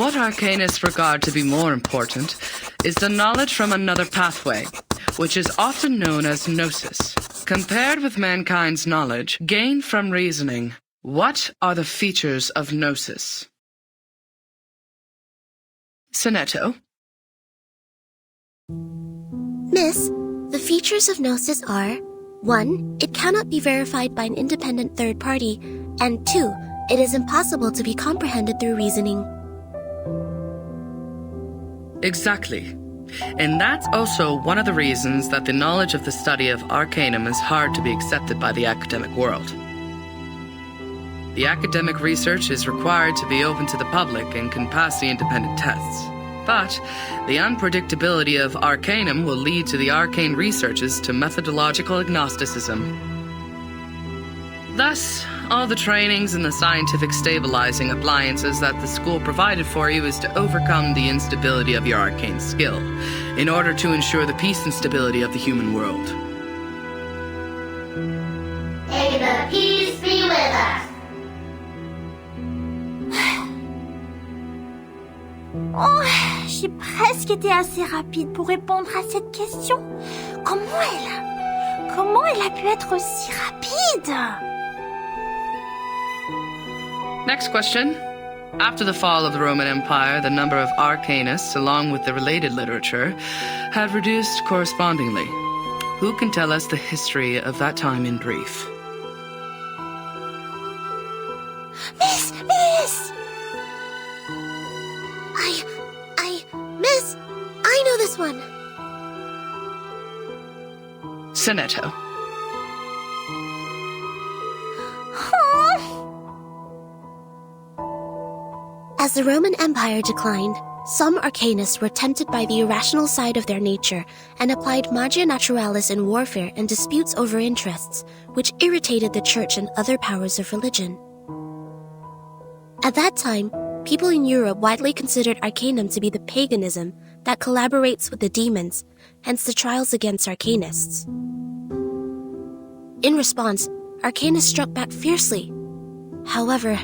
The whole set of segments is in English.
What arcanists regard to be more important is the knowledge from another pathway, which is often known as gnosis, compared with mankind's knowledge gained from reasoning. What are the features of gnosis? Sonetto. Miss, the features of gnosis are 1. It cannot be verified by an independent third party, and 2. It is impossible to be comprehended through reasoning. Exactly. And that's also one of the reasons that the knowledge of the study of arcanum is hard to be accepted by the academic world. The academic research is required to be open to the public and can pass the independent tests. But the unpredictability of arcanum will lead to the arcane researches to methodological agnosticism. Thus, all the trainings and the scientific stabilizing appliances that the school provided for you is to overcome the instability of your arcane skill, in order to ensure the peace and stability of the human world. May the peace be with us. Oh, j'ai presque été assez rapide pour répondre à cette question. Comment elle a pu être aussi rapide? Next question. After the fall of the Roman Empire, the number of arcanists, along with the related literature, had reduced correspondingly. Who can tell us the history of that time in brief? Miss! Miss, I know this one. Sonetto. As the Roman Empire declined, some arcanists were tempted by the irrational side of their nature and applied magia naturalis in warfare and disputes over interests, which irritated the church and other powers of religion. At that time, people in Europe widely considered arcanum to be the paganism that collaborates with the demons, hence the trials against arcanists. In response, arcanists struck back fiercely. However,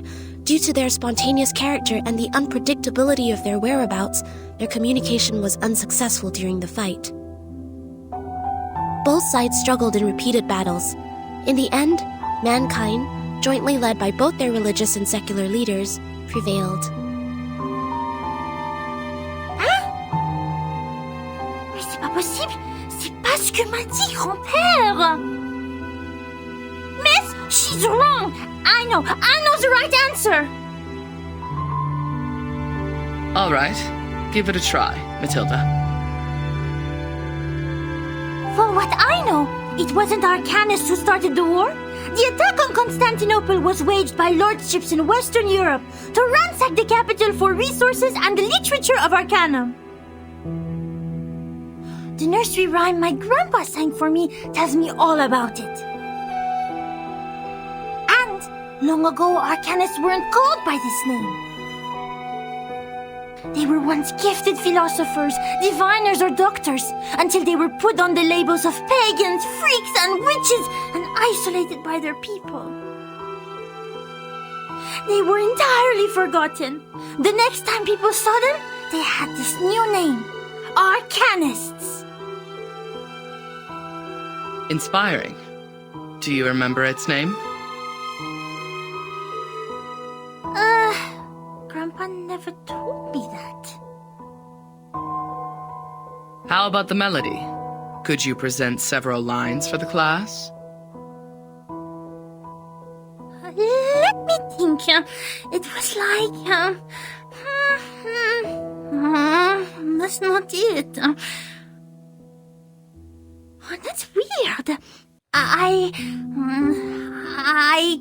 due to their spontaneous character and the unpredictability of their whereabouts, their communication was unsuccessful during the fight. Both sides struggled in repeated battles. In the end, mankind, jointly led by both their religious and secular leaders, prevailed. Mais c'est pas possible! C'est pas ce que m'a dit grand-père! Miss, she's wrong! I know the right answer! All right. Give it a try, Matilda. For what I know, it wasn't arcanists who started the war. The attack on Constantinople was waged by lordships in Western Europe to ransack the capital for resources and the literature of arcanum. The nursery rhyme my grandpa sang for me tells me all about it. And long ago, arcanists weren't called by this name. They were once gifted philosophers, diviners, or doctors, until they were put on the labels of pagans, freaks, and witches, and isolated by their people. They were entirely forgotten. The next time people saw them, they had this new name, arcanists. Inspiring. Do you remember its name? Grandpa never told me that. How about the melody? Could you present several lines for the class? Let me think. It was like... that's not it. That's weird. I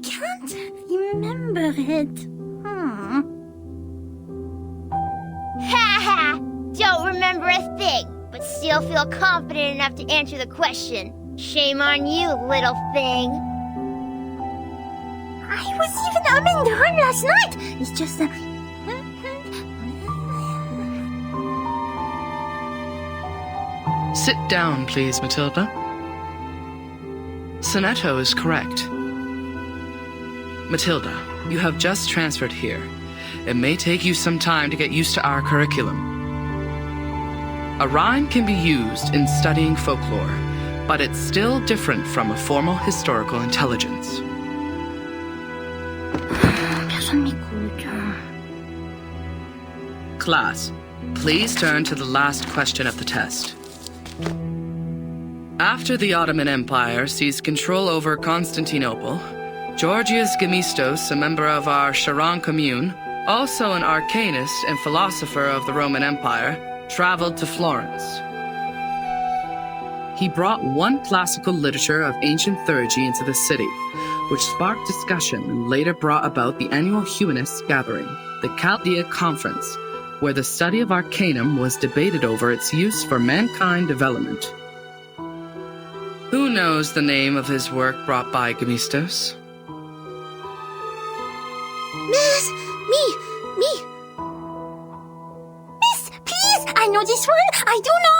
can't remember it. Ha! Don't remember a thing, but still feel confident enough to answer the question. Shame on you, little thing. I was even humming the horn last night. It's just Sit down, please, Matilda. Sonetto is correct. Matilda, you have just transferred here, it may take you some time to get used to our curriculum. A rhyme can be used in studying folklore, but it's still different from a formal historical intelligence. Class, please turn to the last question of the test. After the Ottoman Empire seized control over Constantinople, Georgius Gemistos, a member of our Charon commune, also an arcanist and philosopher of the Roman Empire, traveled to Florence. He brought one classical literature of ancient theurgy into the city, which sparked discussion and later brought about the annual humanists' gathering, the Chaldea Conference, where the study of arcanum was debated over its use for mankind development. Who knows the name of his work brought by Gemistos? Miss, me. Miss, please, I know this one. I do know.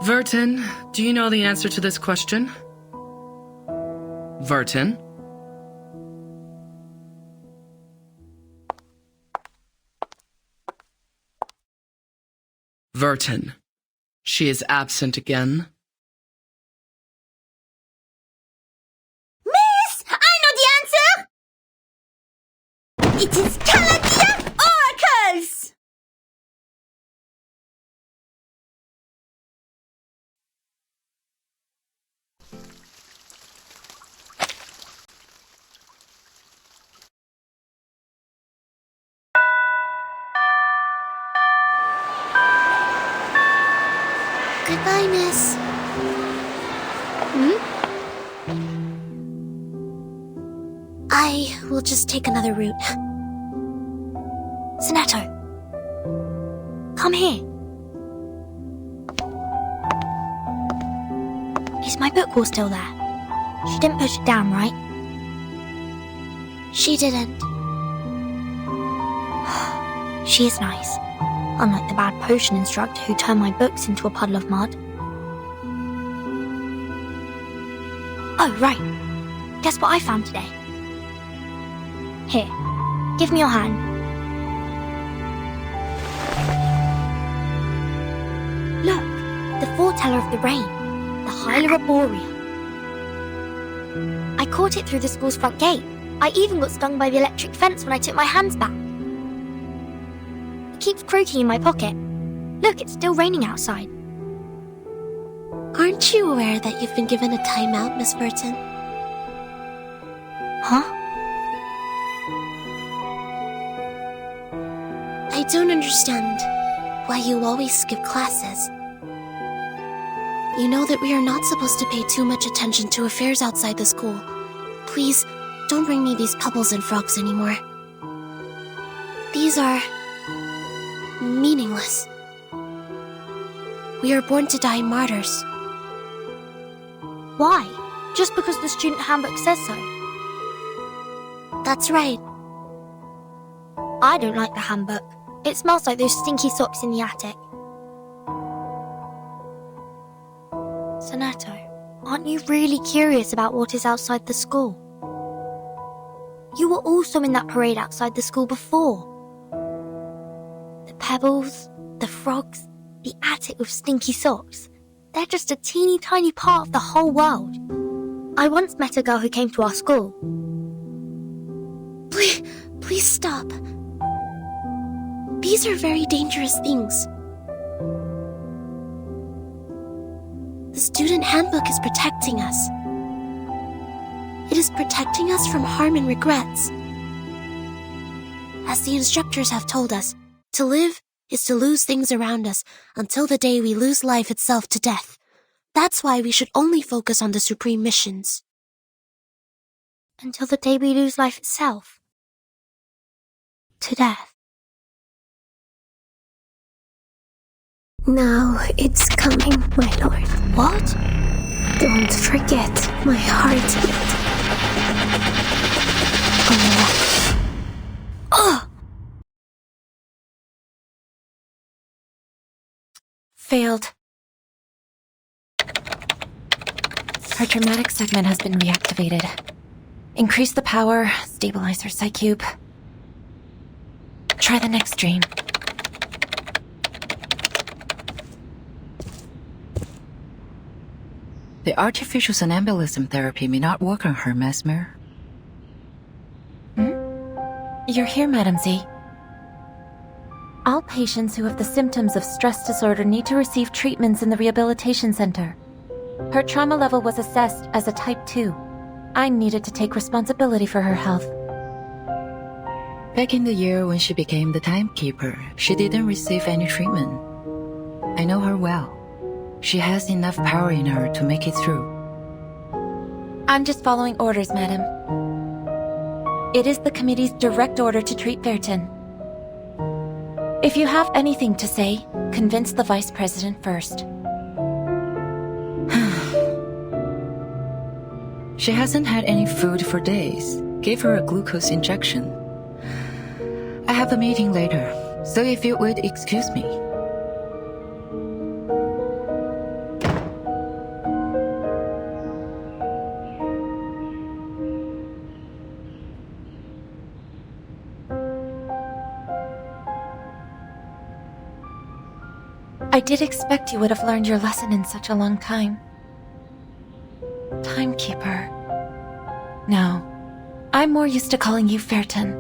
Vertin, do you know the answer to this question? Vertin? Vertin. She is absent again. Miss, I know the answer. It is Chaldea oracles. Goodbye, miss. I will just take another route. Sonato, come here. Is my book all still there? She didn't put it down, right? She didn't. She is nice. Unlike the bad potion instructor who turned my books into a puddle of mud. Oh, right. Guess what I found today? Here, give me your hand. Look, the foreteller of the rain, the Hyla Arborea. I caught it through the school's front gate. I even got stung by the electric fence when I took my hands back. It keeps croaking in my pocket. Look, it's still raining outside. Aren't you aware that you've been given a timeout, Miss Burton? Huh? I don't understand why you always skip classes. You know that we are not supposed to pay too much attention to affairs outside the school. Please, don't bring me these pebbles and frogs anymore. These are meaningless. We are born to die martyrs. Why? Just because the student handbook says so? That's right. I don't like the handbook. It smells like those stinky socks in the attic. Sonato, aren't you really curious about what is outside the school? You were also in that parade outside the school before. The pebbles, the frogs, the attic with stinky socks. They're just a teeny tiny part of the whole world. I once met a girl who came to our school. Please stop. These are very dangerous things. The student handbook is protecting us. It is protecting us from harm and regrets. As the instructors have told us, to live is to lose things around us until the day we lose life itself to death. That's why we should only focus on the supreme missions. Until the day we lose life itself. To death. Now it's coming, my lord. What? Don't forget my heartbeat. Ugh! Failed. Her traumatic segment has been reactivated. Increase the power, stabilize her psych cube. Try the next drain. The artificial somnambulism therapy may not work on her, Mesmer. You're here, Madam Z. All patients who have the symptoms of stress disorder need to receive treatments in the rehabilitation center. Her trauma level was assessed as a type 2. I needed to take responsibility for her health. Back in the year when she became the timekeeper, she didn't receive any treatment. I know her well. She has enough power in her to make it through. I'm just following orders, madam. It is the committee's direct order to treat Verton. If you have anything to say, convince the vice president first. She hasn't had any food for days. Gave her a glucose injection. I have a meeting later, so if you would excuse me. I did expect you would have learned your lesson in such a long time. Timekeeper. No, I'm more used to calling you Verton.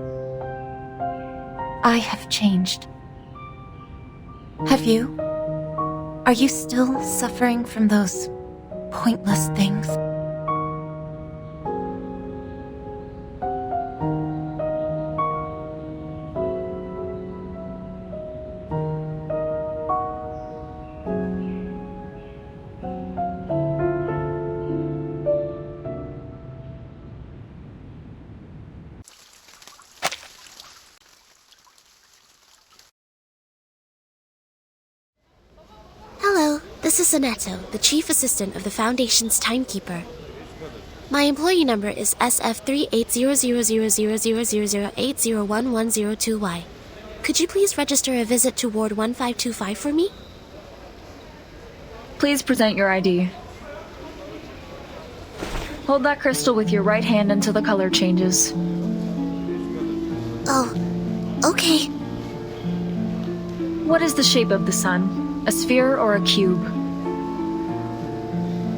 I have changed. Have you? Are you still suffering from those pointless things? Hello, this is Soneto, the chief assistant of the Foundation's timekeeper. My employee number is SF38000000801102Y. Could you please register a visit to Ward 1525 for me? Please present your ID. Hold that crystal with your right hand until the color changes. Oh, okay. What is the shape of the sun? A sphere or a cube?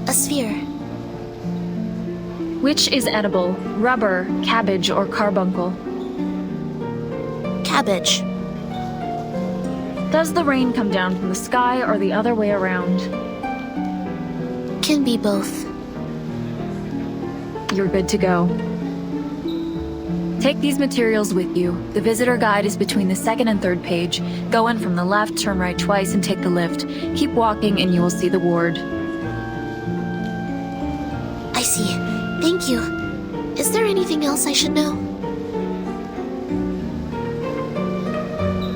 A sphere. Which is edible? Rubber, cabbage, or carbuncle? Cabbage. Does the rain come down from the sky or the other way around? Can be both. You're good to go. Take these materials with you. The visitor guide is between the second and third page. Go in from the left, turn right twice, and take the lift. Keep walking and you will see the ward. I see. Thank you. Is there anything else I should know?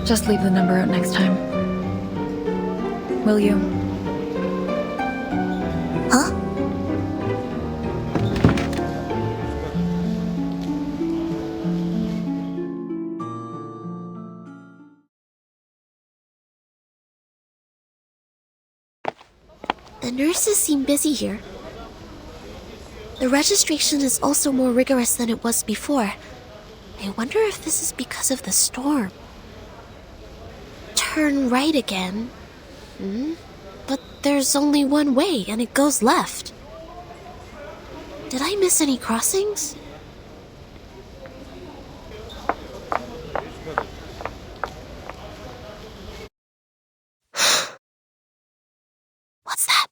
Just leave the number out next time. Will you? Huh? The nurses seem busy here. The registration is also more rigorous than it was before. I wonder if this is because of the storm. Turn right again. But there's only one way, and it goes left. Did I miss any crossings? What's that?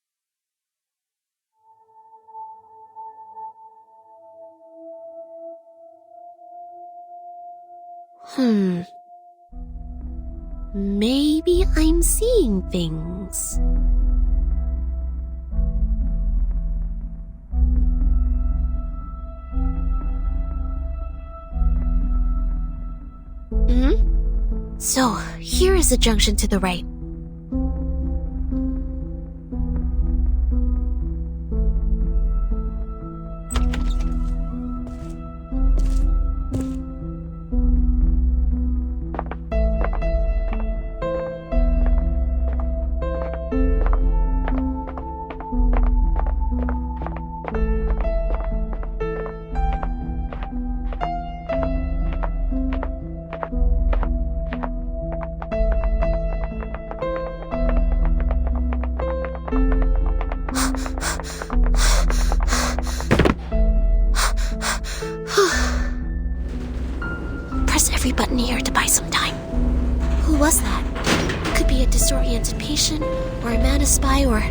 Maybe I'm seeing things. So, here is a junction to the right. Press every button here to buy some time. Who was that? Could be a disoriented patient, or a man spy, or...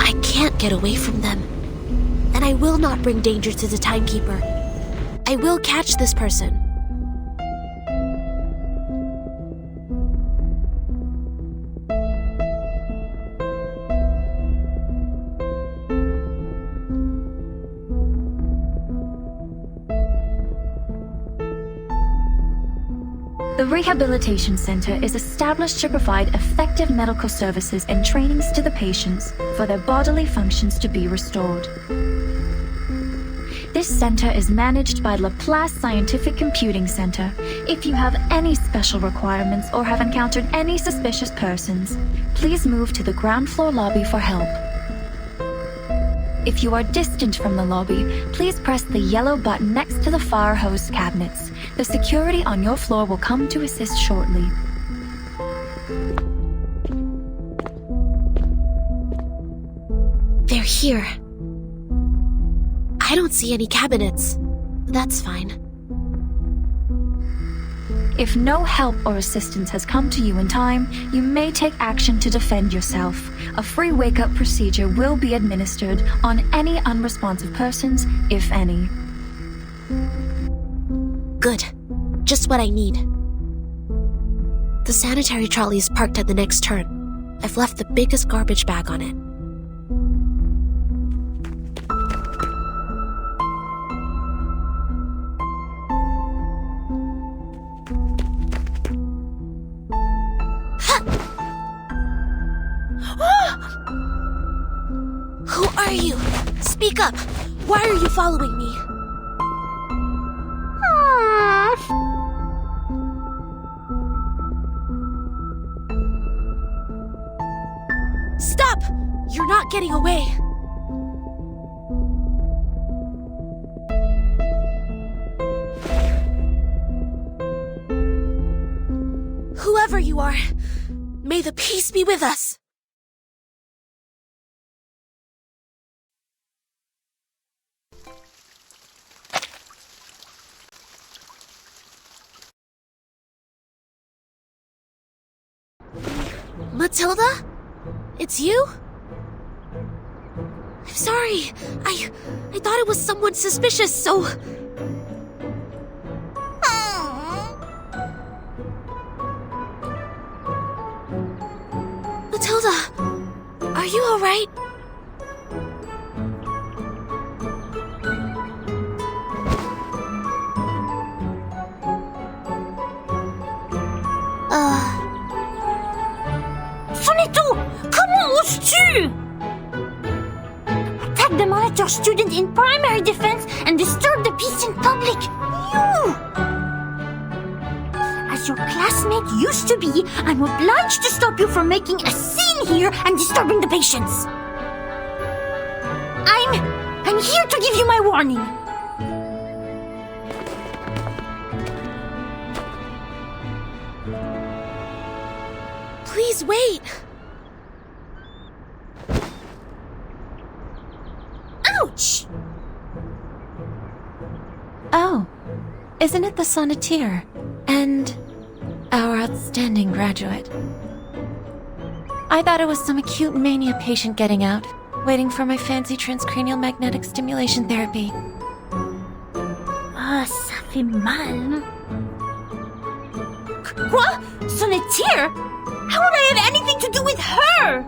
I can't get away from them. And I will not bring danger to the timekeeper. I will catch this person. The Rehabilitation Center is established to provide effective medical services and trainings to the patients for their bodily functions to be restored. This center is managed by Laplace Scientific Computing Center. If you have any special requirements or have encountered any suspicious persons, please move to the ground floor lobby for help. If you are distant from the lobby, please press the yellow button next to the fire hose cabinets. The security on your floor will come to assist shortly. They're here. I don't see any cabinets. That's fine. If no help or assistance has come to you in time, you may take action to defend yourself. A free wake-up procedure will be administered on any unresponsive persons, if any. Good. Just what I need. The sanitary trolley is parked at the next turn. I've left the biggest garbage bag on it. Who are you? Speak up. Why are you following me? Stop! You're not getting away. Whoever you are, may the peace be with us. Matilda? It's you? I'm sorry. I thought it was someone suspicious, so... Matilda, are you alright? Comment oses-tu? Attack the monitor student in primary defense and disturb the peace in public. You! As your classmate used to be, I'm obliged to stop you from making a scene here and disturbing the patients. I'm here to give you my warning. Please wait. Ouch! Oh, isn't it the sonneteer? And our outstanding graduate. I thought it was some acute mania patient getting out, waiting for my fancy transcranial magnetic stimulation therapy. Ah, ça fait mal. Quoi? Sonneteer? How would I have anything to do with her?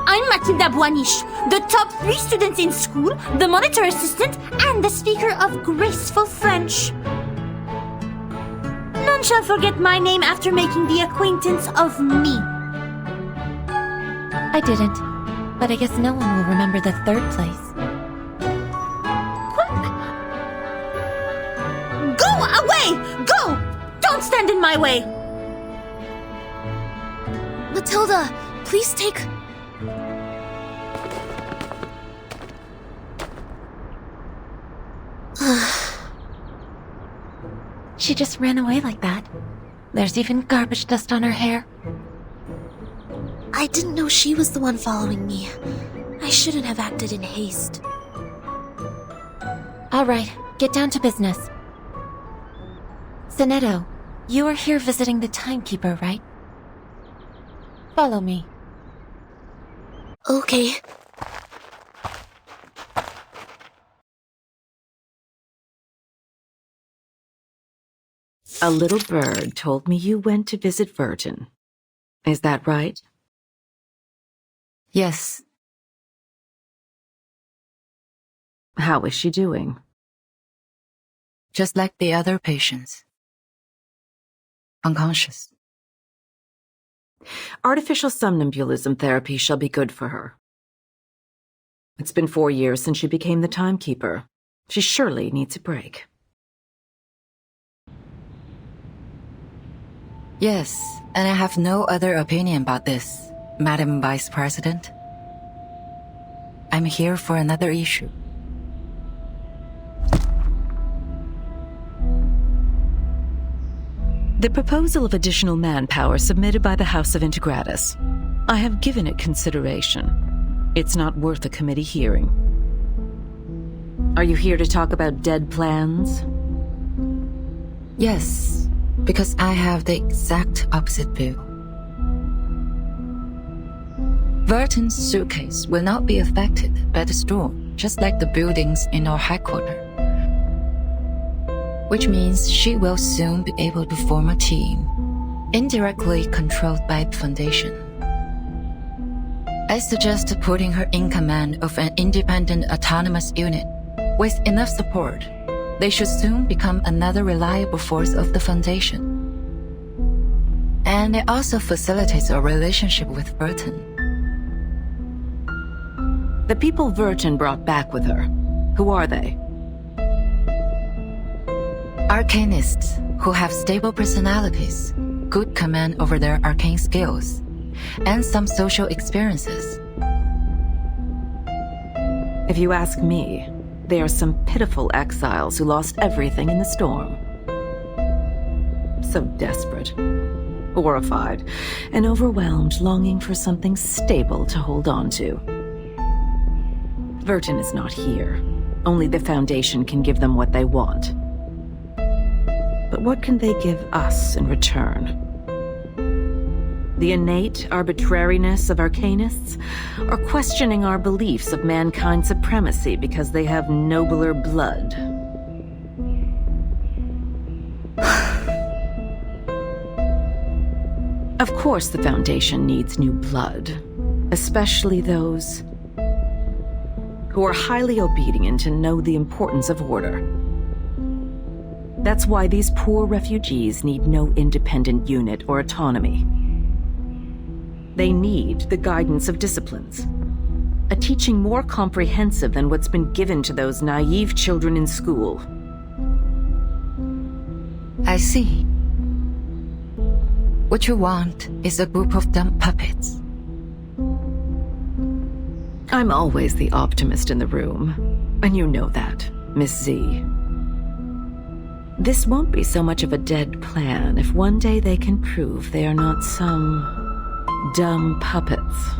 I'm Mathilda Boiniche, the top 3 students in school, the monitor assistant, and the speaker of graceful French. None shall forget my name after making the acquaintance of me. I didn't, but I guess no one will remember the 3rd place. What? Go away! Go! Don't stand in my way! Matilda, please take... She just ran away like that. There's even garbage dust on her hair. I didn't know she was the one following me. I shouldn't have acted in haste. All right, get down to business. Sonetto, you are here visiting the timekeeper, right? Follow me. Okay. A little bird told me you went to visit Verton. Is that right? Yes. How is she doing? Just like the other patients. Unconscious. Artificial somnambulism therapy shall be good for her. It's been 4 years since she became the timekeeper. She surely needs a break. Yes, and I have no other opinion about this, Madam Vice President. I'm here for another issue. The proposal of additional manpower submitted by the House of Integratus. I have given it consideration. It's not worth a committee hearing. Are you here to talk about dead plans? Yes, because I have the exact opposite view. Verton's suitcase will not be affected by the storm, just like the buildings in our headquarters. Which means she will soon be able to form a team, indirectly controlled by the Foundation. I suggest putting her in command of an independent autonomous unit. With enough support, they should soon become another reliable force of the Foundation. And it also facilitates a relationship with Verton. The people Verton brought back with her, who are they? Arcanists who have stable personalities, good command over their arcane skills, and some social experiences. If you ask me, they are some pitiful exiles who lost everything in the storm. So desperate, horrified, and overwhelmed, longing for something stable to hold on to. Verton is not here. Only the Foundation can give them what they want. But what can they give us in return? The innate arbitrariness of arcanists, or questioning our beliefs of mankind's supremacy because they have nobler blood? Of course the Foundation needs new blood, especially those who are highly obedient and know the importance of order. That's why these poor refugees need no independent unit or autonomy. They need the guidance of disciplines, a teaching more comprehensive than what's been given to those naive children in school. I see. What you want is a group of dumb puppets. I'm always the optimist in the room, and you know that, Miss Z. This won't be so much of a dead plan if one day they can prove they are not some dumb puppets.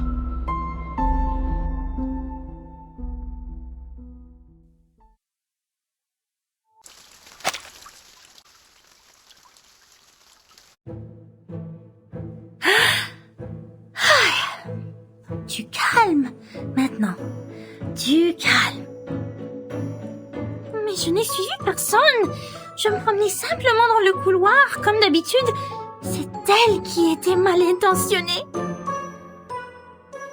Du calme, maintenant. Du calme. Mais je n'ai suivi personne. Je me promenais simplement dans le couloir, comme d'habitude. C'est elle qui était mal intentionnée.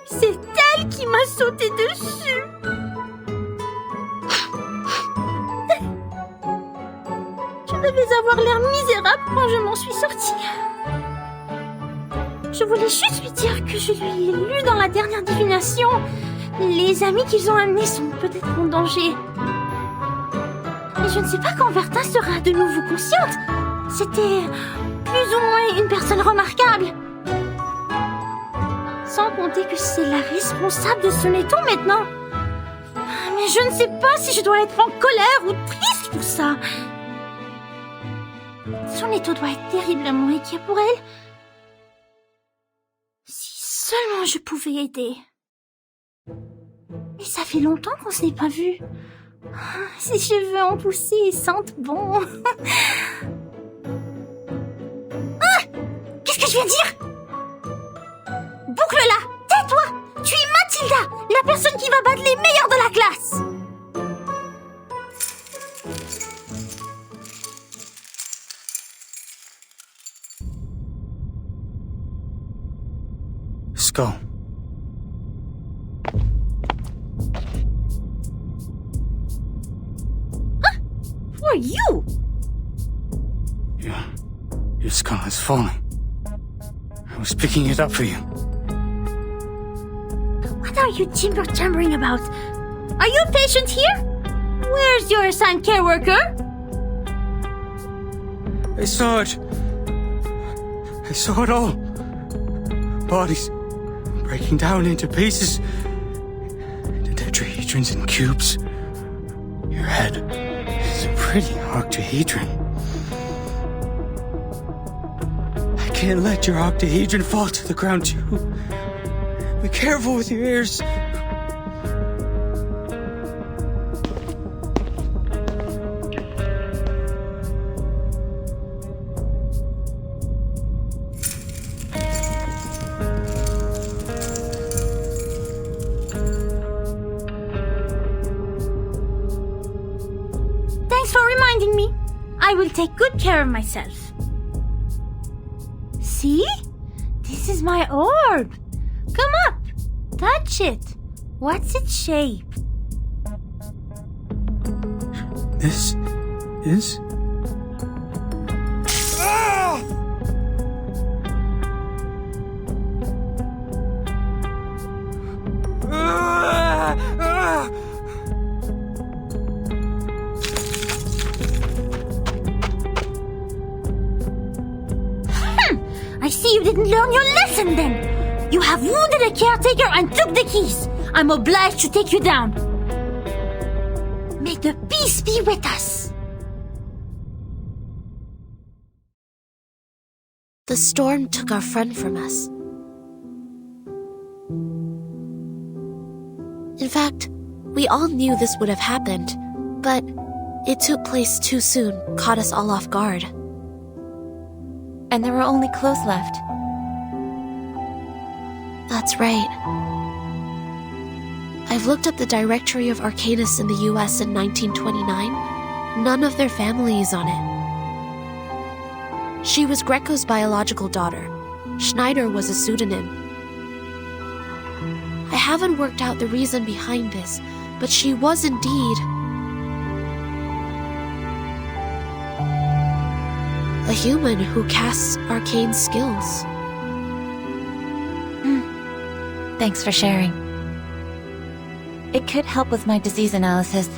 C'est elle qui m'a sauté dessus. Je devais avoir l'air misérable quand je m'en suis sortie. Je voulais juste lui dire que je lui ai lu dans la dernière divination. Les amis qu'ils ont amenés sont peut-être en danger. Mais je ne sais pas quand Vertin sera de nouveau consciente. C'était plus ou moins une personne remarquable. Sans compter que c'est la responsable de son étau maintenant. Mais je ne sais pas si je dois être en colère ou triste pour ça. Son étau doit être terriblement inquiet pour elle. Si seulement je pouvais aider. Mais ça fait longtemps qu'on ne s'est pas vu. Ses cheveux ont poussé et sentent bon. Ah! Qu'est-ce que je viens de dire? Boucle-la! Tais-toi! Tu es Mathilda, la personne qui va battre les meilleurs de la classe! Let's go. Who are you? Your skull is falling. I was picking it up for you. What are you timber-chambering about? Are you a patient here? Where's your assigned care worker? I saw it. I saw it all. Bodies breaking down into pieces. The tetrahedrons in cubes. Your head is a pretty octahedron. I can't let your octahedron fall to the ground too. Be careful with your ears. Thanks for reminding me. I will take good care of myself. See? This is my orb. Come up. Touch it. What's its shape? This is... Ah! Ah! Ah! I see you didn't learn your lesson then. You have wounded a caretaker and took the keys. I'm obliged to take you down. May the peace be with us. The storm took our friend from us. In fact, we all knew this would have happened, but it took place too soon, caught us all off guard. And there were only clothes left. That's right. I've looked up the directory of Arcanists in the US in 1929. None of their family is on it. She was Greco's biological daughter. Schneider was a pseudonym. I haven't worked out the reason behind this, but she was indeed a human who casts arcane skills. Thanks for sharing. It could help with my disease analysis.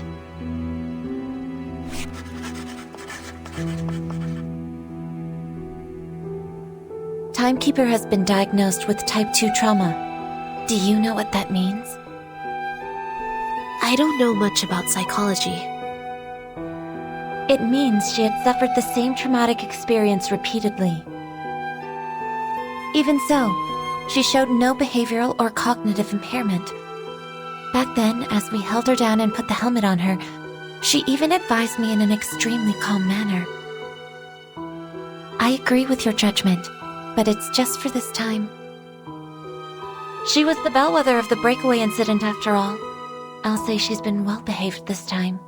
Timekeeper has been diagnosed with type 2 trauma. Do you know what that means? I don't know much about psychology. It means she had suffered the same traumatic experience repeatedly. Even so, she showed no behavioral or cognitive impairment. Back then, as we held her down and put the helmet on her, she even advised me in an extremely calm manner. I agree with your judgment, but it's just for this time. She was the bellwether of the breakaway incident after all. I'll say she's been well behaved this time.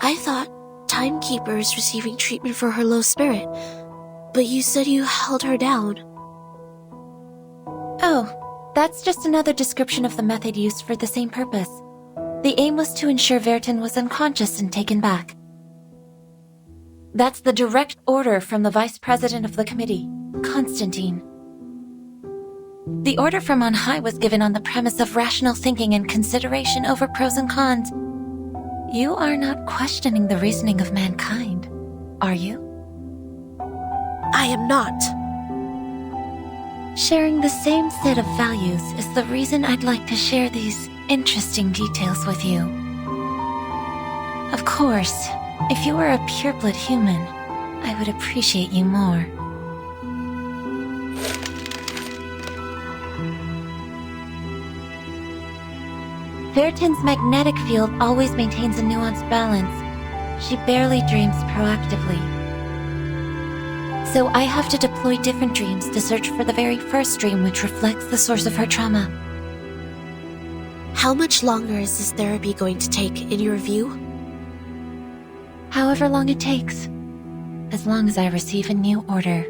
I thought Timekeeper is receiving treatment for her low spirit, but you said you held her down. Oh, that's just another description of the method used for the same purpose. The aim was to ensure Vertin was unconscious and taken back. That's the direct order from the Vice President of the Committee, Constantine. The order from on high was given on the premise of rational thinking and consideration over pros and cons. You are not questioning the reasoning of mankind, are you? I am not. Sharing the same set of values is the reason I'd like to share these interesting details with you. Of course, if you were a pureblood human, I would appreciate you more. Fairton's magnetic field always maintains a nuanced balance. She barely dreams proactively. So I have to deploy different dreams to search for the very first dream which reflects the source of her trauma. How much longer is this therapy going to take, in your view? However long it takes. As long as I receive a new order.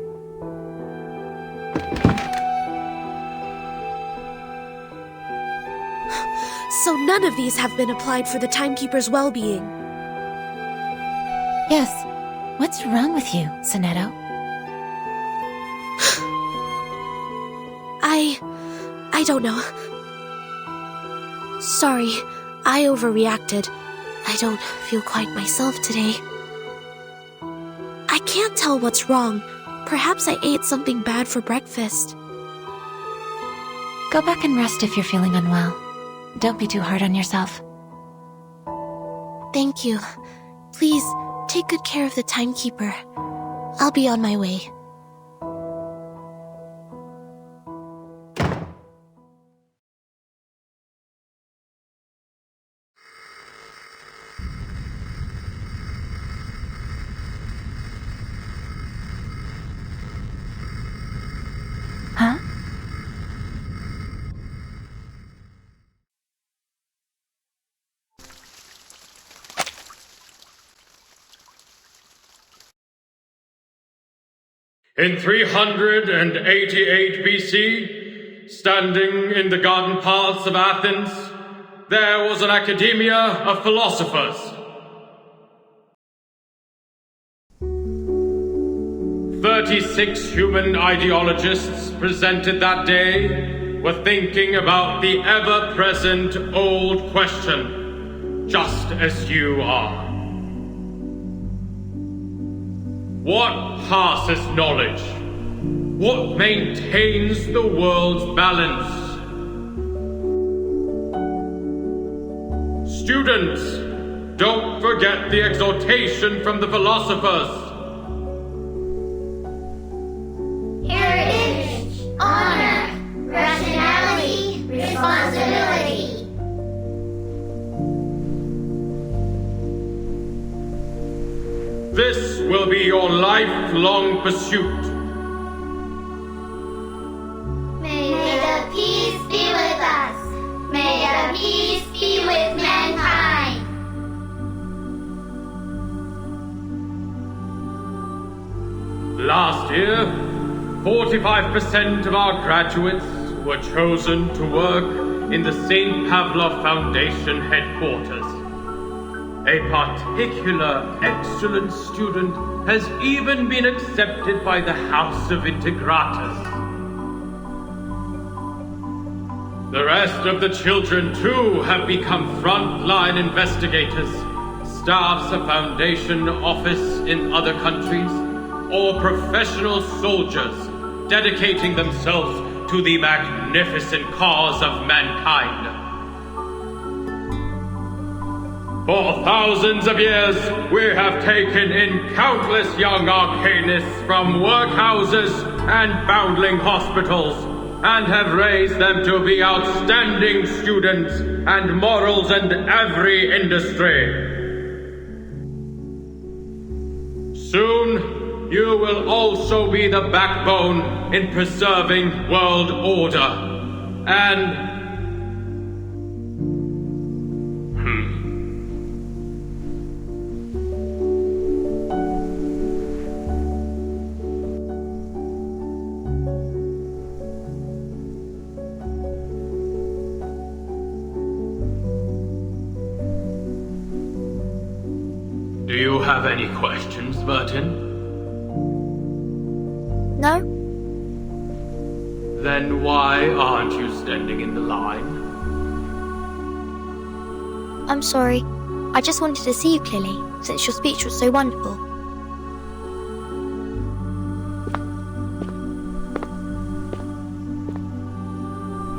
So none of these have been applied for the Timekeeper's well-being? Yes. What's wrong with you, Sonetto? I don't know. Sorry, I overreacted. I don't feel quite myself today. I can't tell what's wrong. Perhaps I ate something bad for breakfast. Go back and rest if you're feeling unwell. Don't be too hard on yourself. Thank you. Please, take good care of the Timekeeper. I'll be on my way. Huh? In 388 BC, standing in the garden paths of Athens, there was an academia of philosophers. 36 human ideologists presented that day were thinking about the ever-present old question, just as you are. What passes knowledge? What maintains the world's balance? Students, don't forget the exhortation from the philosophers. Heritage, honor, rationality, responsibility. This will be your lifelong pursuit. May the peace be with us. May the peace be with mankind. Last year, 45% of our graduates were chosen to work in the St. Pavlov Foundation headquarters. A particular excellent student has even been accepted by the House of Integratus. The rest of the children, too, have become frontline investigators, staffs of Foundation office in other countries, or professional soldiers dedicating themselves to the magnificent cause of mankind. For thousands of years, we have taken in countless young arcanists from workhouses and foundling hospitals, and have raised them to be outstanding students and morals in every industry. Soon, you will also be the backbone in preserving world order, and do you have any questions, Burton? No? Then why aren't you standing in the line? I'm sorry. I just wanted to see you clearly, since your speech was so wonderful.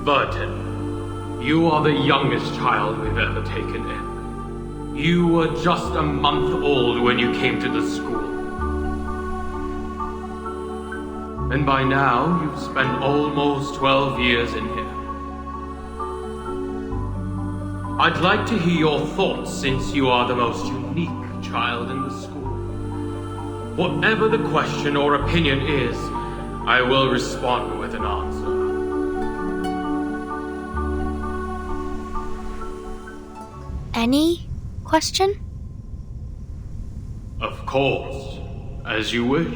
Burton, you are the youngest child we've ever taken in. You were just a month old when you came to the school. And by now, you've spent almost 12 years in here. I'd like to hear your thoughts since you are the most unique child in the school. Whatever the question or opinion is, I will respond with an answer. Any question? Of course, as you wish.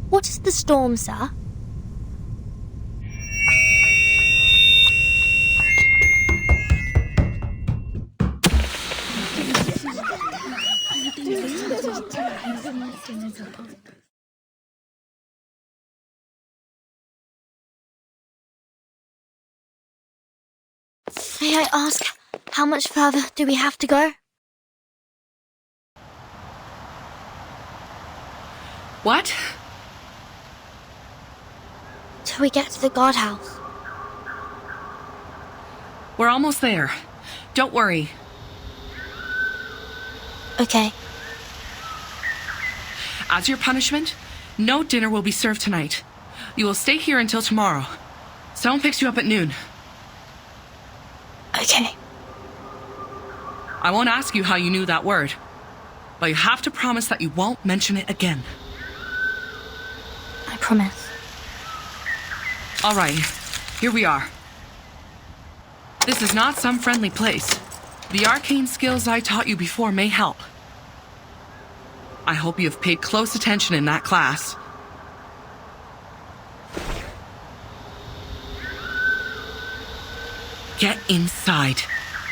What is the storm, sir? May I ask, how much further do we have to go? What? Till we get to the guardhouse. We're almost there. Don't worry. Okay. As your punishment, no dinner will be served tonight. You will stay here until tomorrow. Someone picks you up at noon. Okay. I won't ask you how you knew that word, but you have to promise that you won't mention it again. I promise. All right, here we are. This is not some friendly place. The arcane skills I taught you before may help. I hope you have paid close attention in that class. Get inside.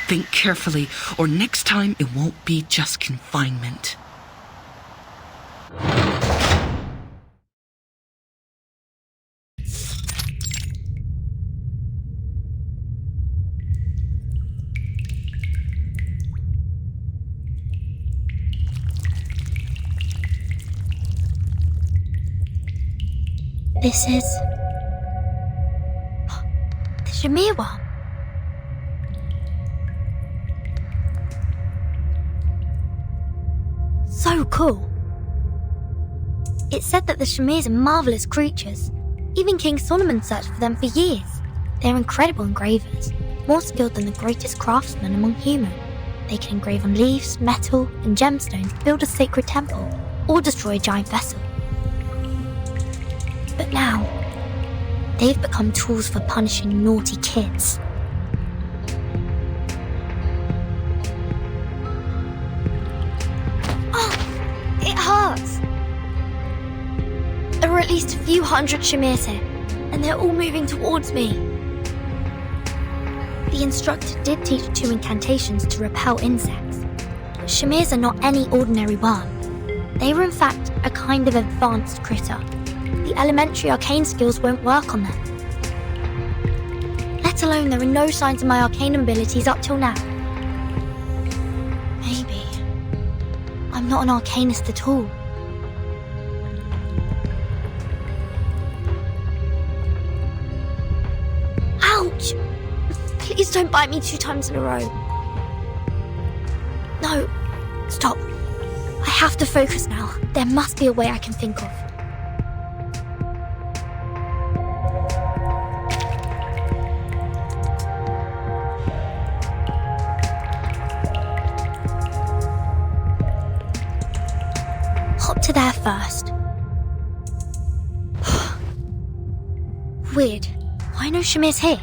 Think carefully, or next time it won't be just confinement. This is... the Shamir one. So cool. It said that the Shamirs are marvelous creatures. Even King Solomon searched for them for years. They're incredible engravers, more skilled than the greatest craftsmen among humans. They can engrave on leaves, metal, and gemstones to build a sacred temple, or destroy a giant vessel. But now, they've become tools for punishing naughty kids. Oh, it hurts! There are at least a few hundred Shamirs here, and they're all moving towards me. The instructor did teach 2 incantations to repel insects, but Shamirs are not any ordinary worm. They were in fact a kind of advanced critter. The elementary arcane skills won't work on them. Let alone there are no signs of my arcane abilities up till now. Maybe I'm not an arcanist at all. Ouch! Please don't bite me 2 times in a row. No, stop. I have to focus now. There must be a way I can think of. Hop to there first. Weird. Why no Shamirs here?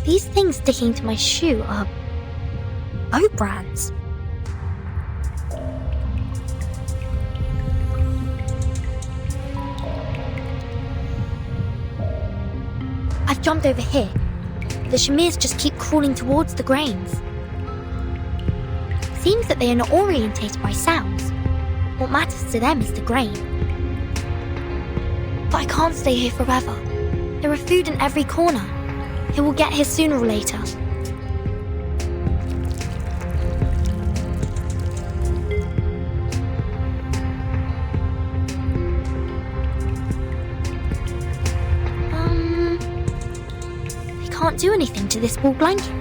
These things sticking to my shoe are boat brands. I've jumped over here. The Shamirs just keep crawling towards the grains. Seems that they are not orientated by sounds. What matters to them is the grain. But I can't stay here forever. There are food in every corner. It will get here sooner or later. I can't do anything to this wool blanket.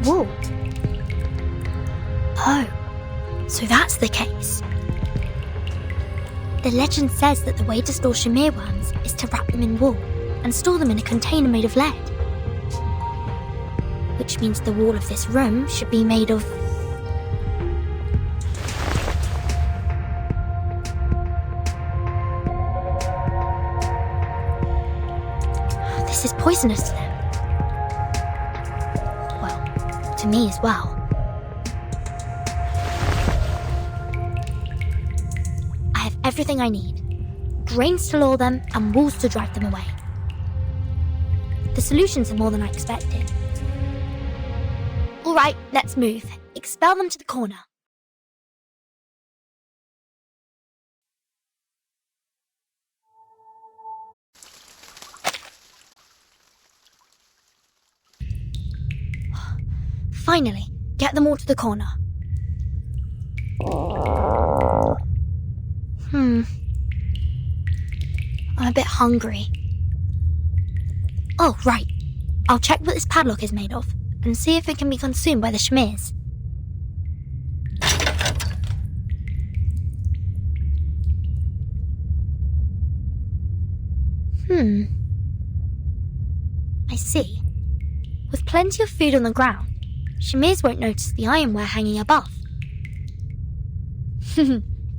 Wool? Oh, so that's the case. The legend says that the way to store Shamir worms is to wrap them in wool and store them in a container made of lead. Which means the wall of this room should be made of... This is poisonous to them. Well, to me as well. I have everything I need. Grains to lure them and walls to drive them away. The solutions are more than I expected. All right, let's move. Expel them to the corner. Finally, get them all to the corner. I'm a bit hungry. Oh, right. I'll check what this padlock is made of and see if it can be consumed by the Shamirs. I see. With plenty of food on the ground, Shamirs won't notice the ironware hanging above.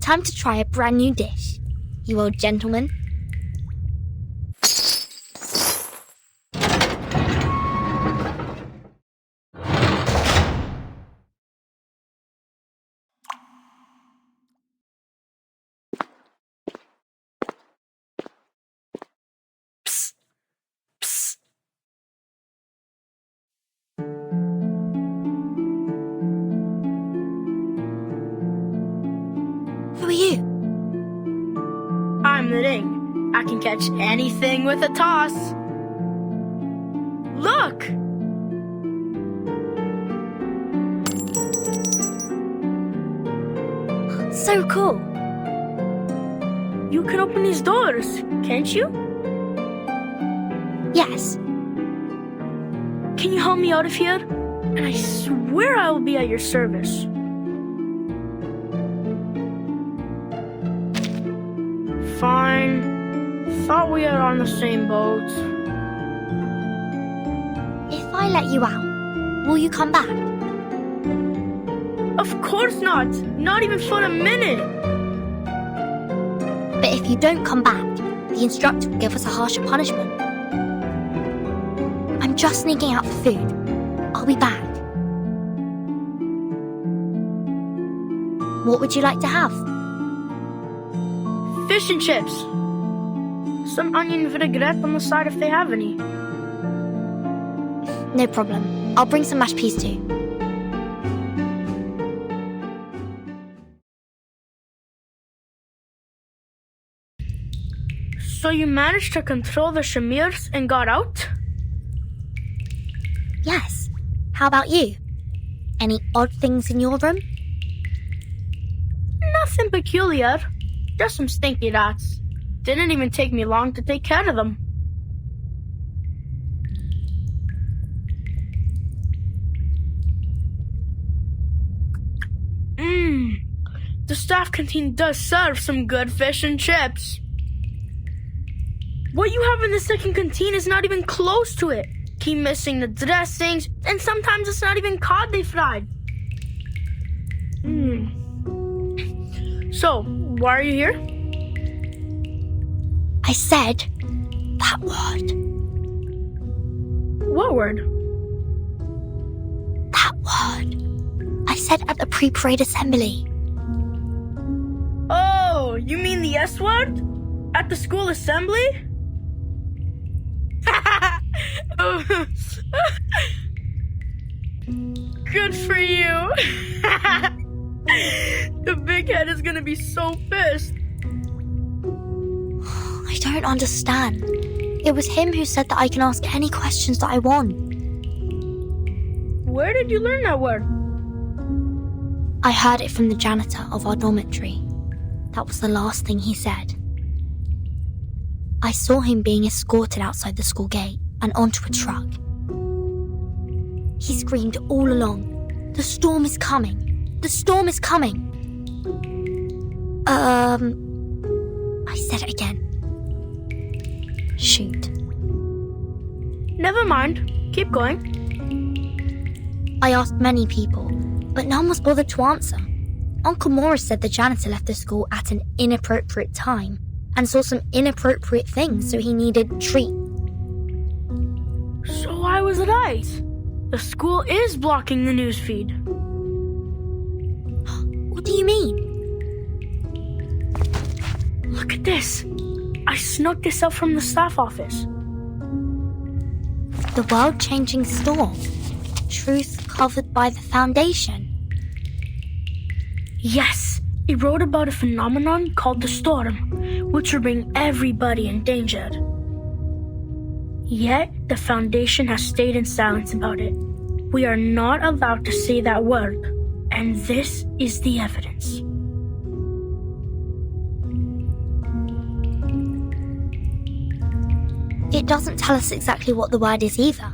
Time to try a brand new dish, you old gentleman. Who are you? I'm the Ring. I can catch anything with a toss. Look! So cool. You can open these doors, can't you? Yes. Can you help me out of here? And I swear I will be at your service. Fine. Thought we were on the same boat. If I let you out, will you come back? Of course not. Not even for a minute. But if you don't come back, the instructor will give us a harsher punishment. I'm just sneaking out for food. I'll be back. What would you like to have? Fish and chips. Some onion vinaigrette on the side if they have any. No problem. I'll bring some mashed peas too. So you managed to control the Shamirs and got out? Yes. How about you? Any odd things in your room? Nothing peculiar. Just some stinky rats. Didn't even take me long to take care of them. The staff canteen does serve some good fish and chips. What you have in the second canteen is not even close to it. Keep missing the dressings, and sometimes it's not even cod they fried. So, why are you here? I said that word. What word? That word. I said at the pre-parade assembly. Oh, you mean the S word? At the school assembly? Good for you. The big head is gonna be so pissed. I don't understand. It was him who said that I can ask any questions that I want. Where did you learn that word? I heard it from the janitor of our dormitory. That was the last thing he said. I saw him being escorted outside the school gate and onto a truck. He screamed all along, "The storm is coming! The storm is coming!" I said it again. Shoot. Never mind. Keep going. I asked many people, but none was bothered to answer. Uncle Morris said the janitor left the school at an inappropriate time and saw some inappropriate things, so he needed treat. So I was right. The school is blocking the newsfeed. What do you mean? Look at this. I snuck this up from the staff office. The world-changing storm. Truth covered by the Foundation. Yes, it wrote about a phenomenon called the storm, which will bring everybody endangered. Yet, the Foundation has stayed in silence about it. We are not allowed to say that word, and this is the evidence. It doesn't tell us exactly what the word is either.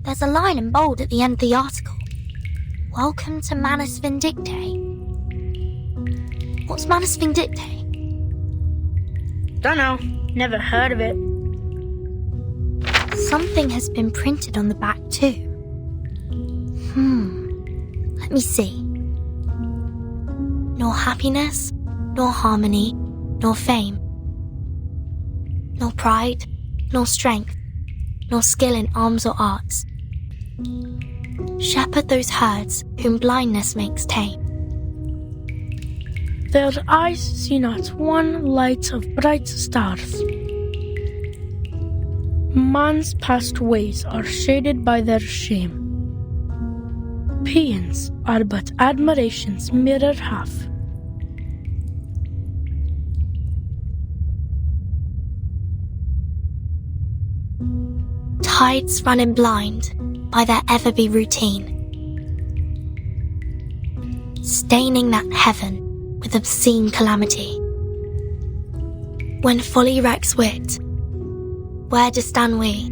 There's a line in bold at the end of the article. Welcome to Manus Vindictae. What's Manus Vindictae? Dunno. Never heard of it. Something has been printed on the back too. Let me see. Nor happiness, nor harmony, nor fame. Nor pride, nor strength, nor skill in arms or arts. Shepherd those herds whom blindness makes tame. Their eyes see not one light of bright stars. Man's past ways are shaded by their shame. Paeans are but admiration's mirror half. Tides running blind by their ever-be routine, staining that heaven with obscene calamity. When folly wrecks wit, where do stand we?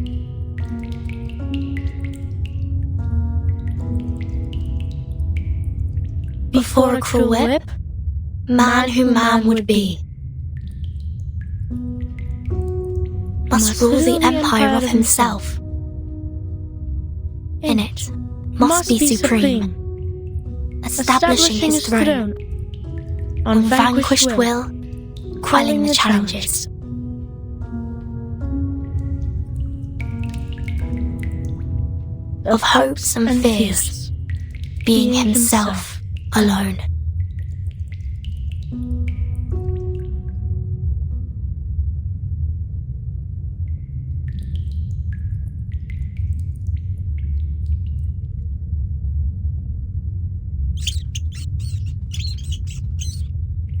Before a cruel whip, man who man would be must rule the empire of himself. In it, must be supreme, establishing his throne, on vanquished will, quelling the challenges. Of hopes and fears, being himself alone.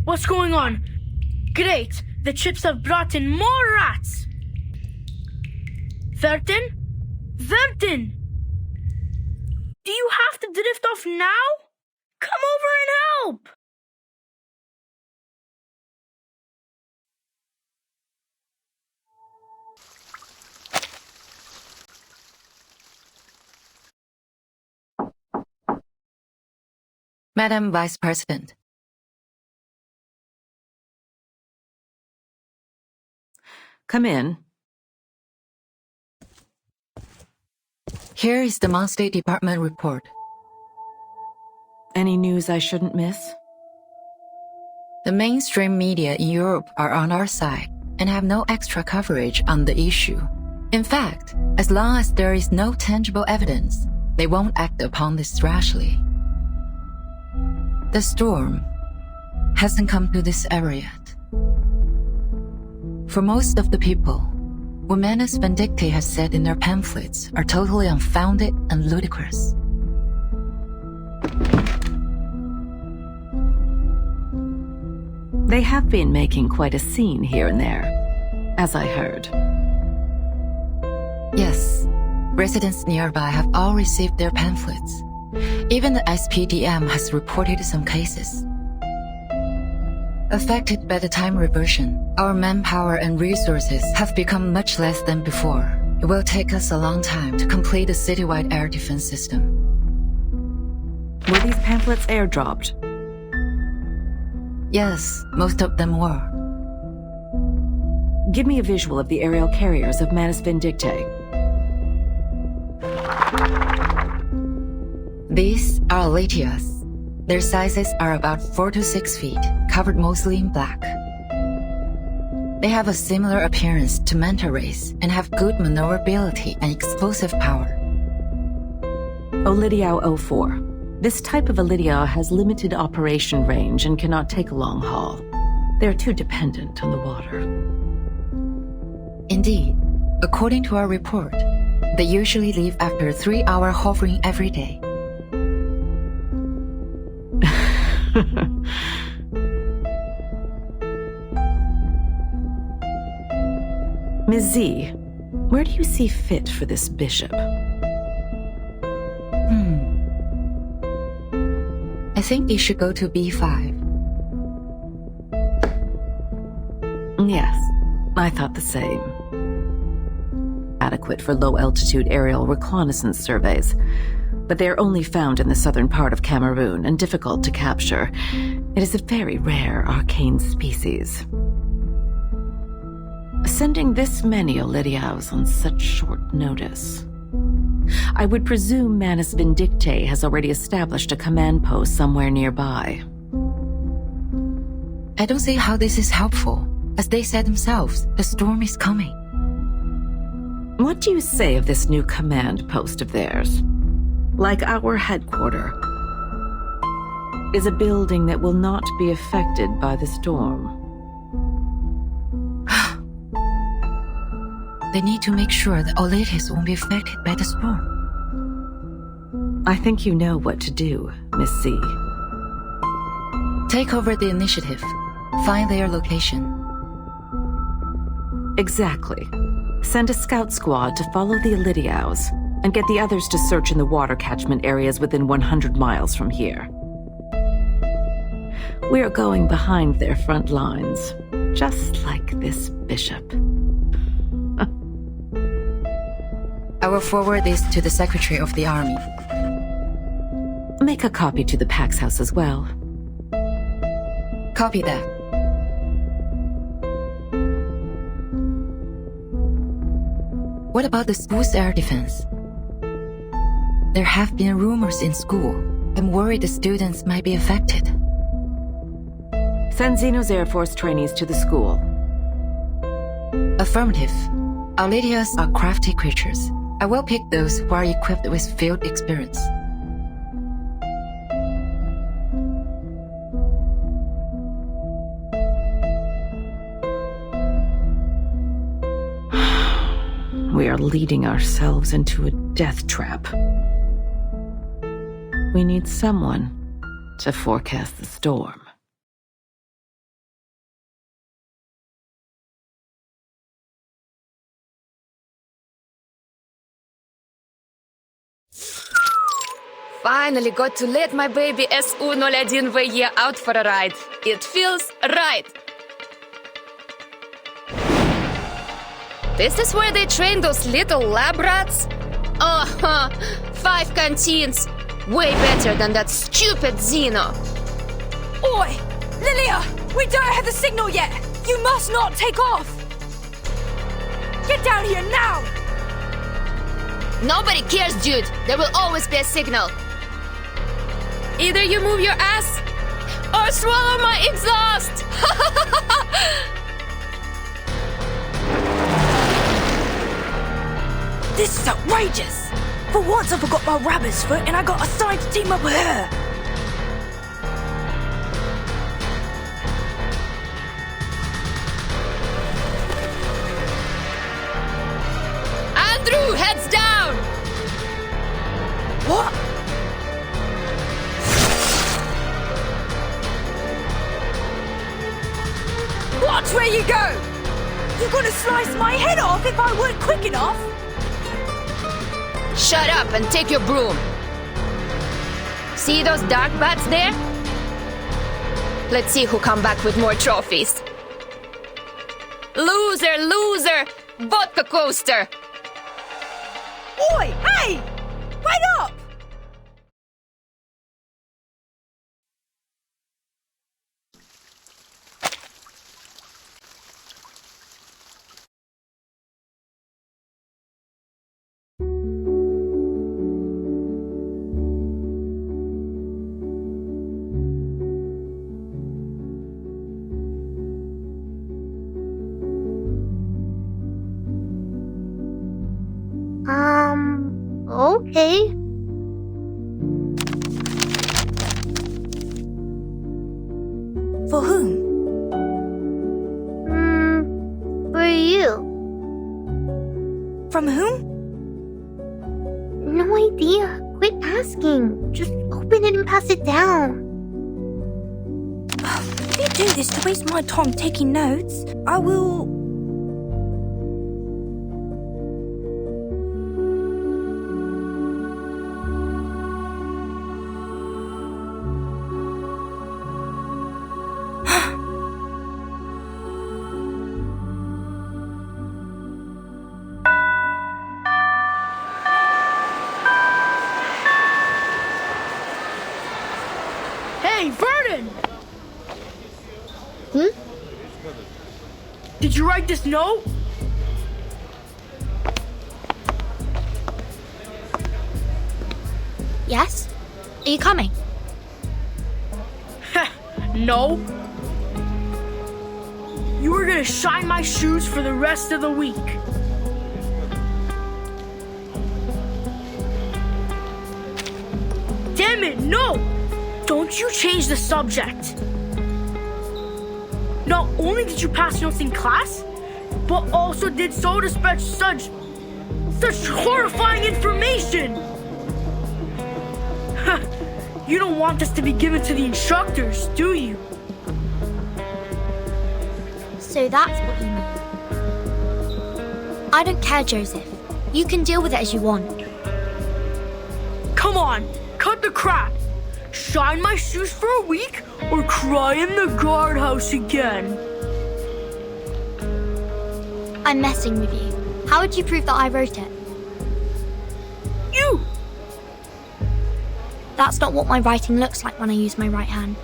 What's going on? Great! The chips have brought in more rats! Vertin? Vertin! Do you have to drift off now? Come over and help! Madam Vice President. Come in. Here is the monthly department report. Any news I shouldn't miss? The mainstream media in Europe are on our side and have no extra coverage on the issue. In fact, as long as there is no tangible evidence, they won't act upon this rashly. The storm hasn't come to this area yet. For most of the people, what Manus Vindictae has said in their pamphlets are totally unfounded and ludicrous. They have been making quite a scene here and there, as I heard. Yes, residents nearby have all received their pamphlets. Even the SPDM has reported some cases. Affected by the time reversion, our manpower and resources have become much less than before. It will take us a long time to complete a citywide air defense system. Were these pamphlets airdropped? Yes, most of them were. Give me a visual of the aerial carriers of Manus Vindictae. These are Aletias. Their sizes are about 4 to 6 feet, covered mostly in black. They have a similar appearance to manta rays and have good maneuverability and explosive power. Olidiao 04. This type of Olidiao has limited operation range and cannot take a long haul. They are too dependent on the water. Indeed, according to our report, they usually leave after a 3-hour hovering every day. Ms. Z, where do you see fit for this bishop? I think you should go to B5. Yes, I thought the same. Adequate for low-altitude aerial reconnaissance surveys, but they are only found in the southern part of Cameroon and difficult to capture. It is a very rare arcane species. Sending this many Olidiaos on such short notice. I would presume Manus Vindictae has already established a command post somewhere nearby. I don't see how this is helpful. As they said themselves, the storm is coming. What do you say of this new command post of theirs? Like our headquarters, is a building that will not be affected by the storm. They need to make sure that Oletis won't be affected by the storm. I think you know what to do, Miss C. Take over the initiative. Find their location. Exactly. Send a scout squad to follow the Olidiaos, and get the others to search in the water catchment areas within 100 miles from here. We are going behind their front lines, just like this bishop. I will forward this to the Secretary of the Army. Make a copy to the Pax House as well. Copy that. What about the school's air defense? There have been rumors in school. I'm worried the students might be affected. Send Xeno's Air Force trainees to the school. Affirmative. Our Lydias are crafty creatures. I will pick those who are equipped with field experience. We are leading ourselves into a death trap. We need someone to forecast the storm. Finally got to let my baby SU-01VY out for a ride. It feels right. This is where they train those little lab rats? 5 canteens. Way better than that stupid Xeno. Oi! Lilia! We don't have the signal yet! You must not take off! Get down here now! Nobody cares, dude. There will always be a signal. Either you move your ass or swallow my exhaust! This is outrageous! For once I forgot my rabbit's foot and I got assigned to team up with her! Andrew, heads down! What? Watch where you go! You're gonna slice my head off if I weren't quick enough! Shut up and take your broom. See those dark bats there? Let's see who come back with more trophies. Loser, loser! Vodka coaster! Oi! Hey! Wait up! Who? For whom? For you. From whom? No idea. Quit asking. Just open it and pass it down. If you do this to waste my time taking notes, I will... Hey, Vernon! Did you write this note? Yes? Are you coming? No. You were gonna shine my shoes for the rest of the week. Damn it, no! Don't you change the subject. Not only did you pass notes in class, but also did so to spread such horrifying information. You don't want this to be given to the instructors, do you? So that's what you mean. I don't care, Joseph. You can deal with it as you want. Come on, cut the crap. Shine my shoes for a week or cry in the guardhouse again. I'm messing with you. How would you prove that I wrote it? You! That's not what my writing looks like when I use my right hand.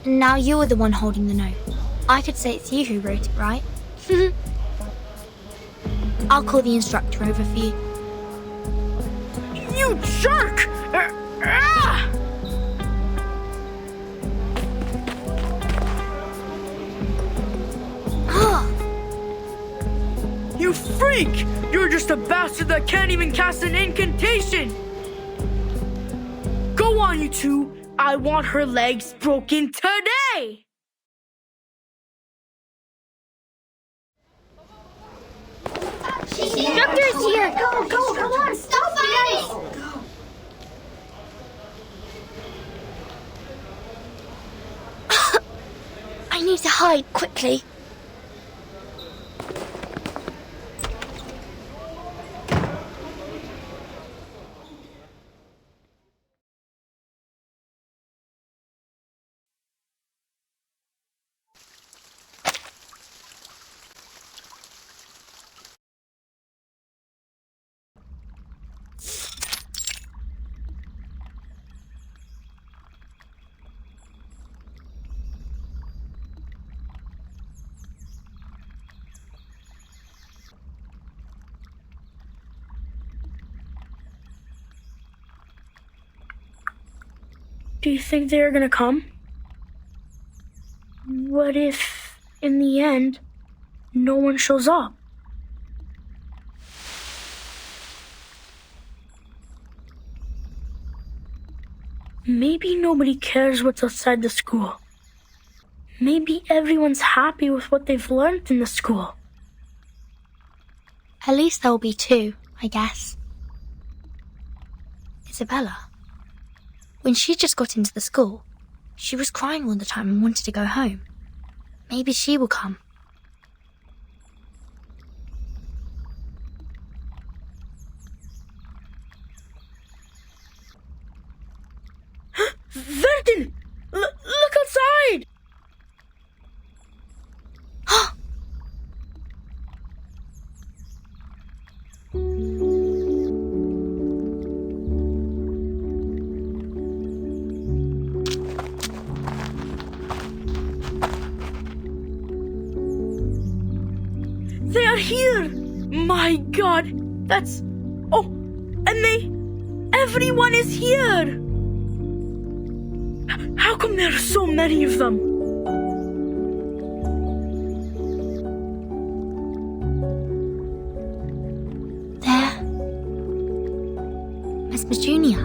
And now you're the one holding the note. I could say it's you who wrote it, right? I'll call the instructor over for you. You jerk! You freak! You're just a bastard that can't even cast an incantation! Go on, you two! I want her legs broken today! The instructor's here! Go, come on, stop it! I need to hide quickly. Do you think they're gonna come? What if, in the end, no one shows up? Maybe nobody cares what's outside the school. Maybe everyone's happy with what they've learned in the school. At least there'll be two, I guess. Isabella. When she just got into the school, she was crying all the time and wanted to go home. Maybe she will come. Vertin! Look outside! They are here! My God! That's... Oh! And everyone is here! How come there are so many of them? Jasper Jr.,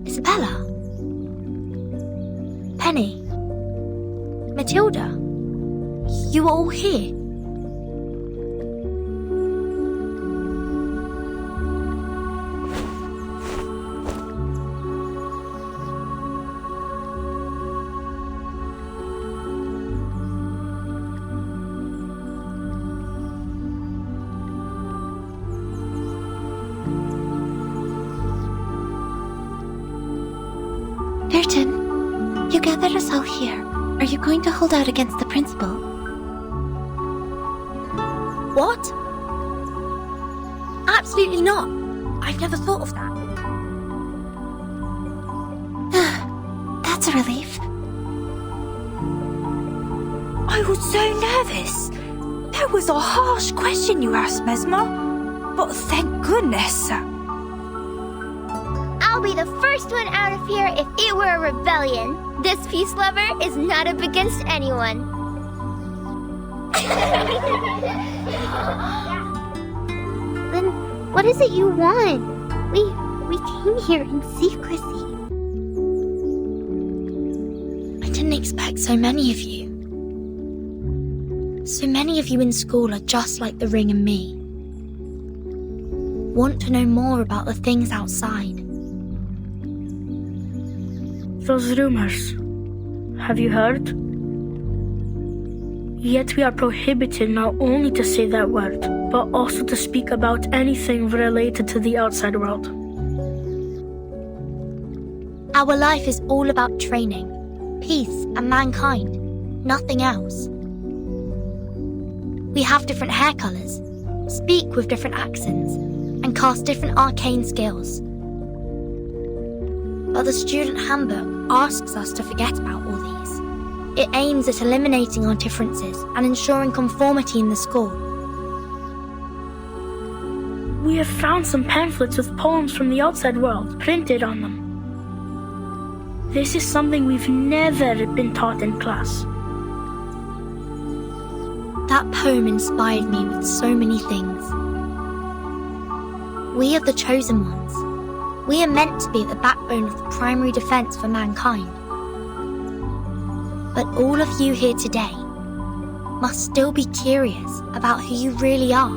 Isabella, Penny, Matilda. You are all here. Burton, you gathered us all here. Are you going to hold out against the principal? What? Absolutely not. I've never thought of that. That's a relief. I was so nervous. That was a harsh question you asked, Mesmer. But thank goodness. I'll be the first one out of here if it were a rebellion. This peace lover is not up against anyone. Then what is it you want? We came here in secrecy. I didn't expect so many of you. So many of you in school are just like the Ring and me. Want to know more about the things outside. Those rumors. Have you heard? Yet we are prohibited not only to say that word, but also to speak about anything related to the outside world. Our life is all about training, peace, and mankind. Nothing else. We have different hair colours, speak with different accents, and cast different arcane skills. But the student handbook asks us to forget about all these. It aims at eliminating our differences and ensuring conformity in the school. We have found some pamphlets with poems from the outside world printed on them. This is something we've never been taught in class. That poem inspired me with so many things. We are the chosen ones. We are meant to be at the backbone of the primary defense for mankind. But all of you here today must still be curious about who you really are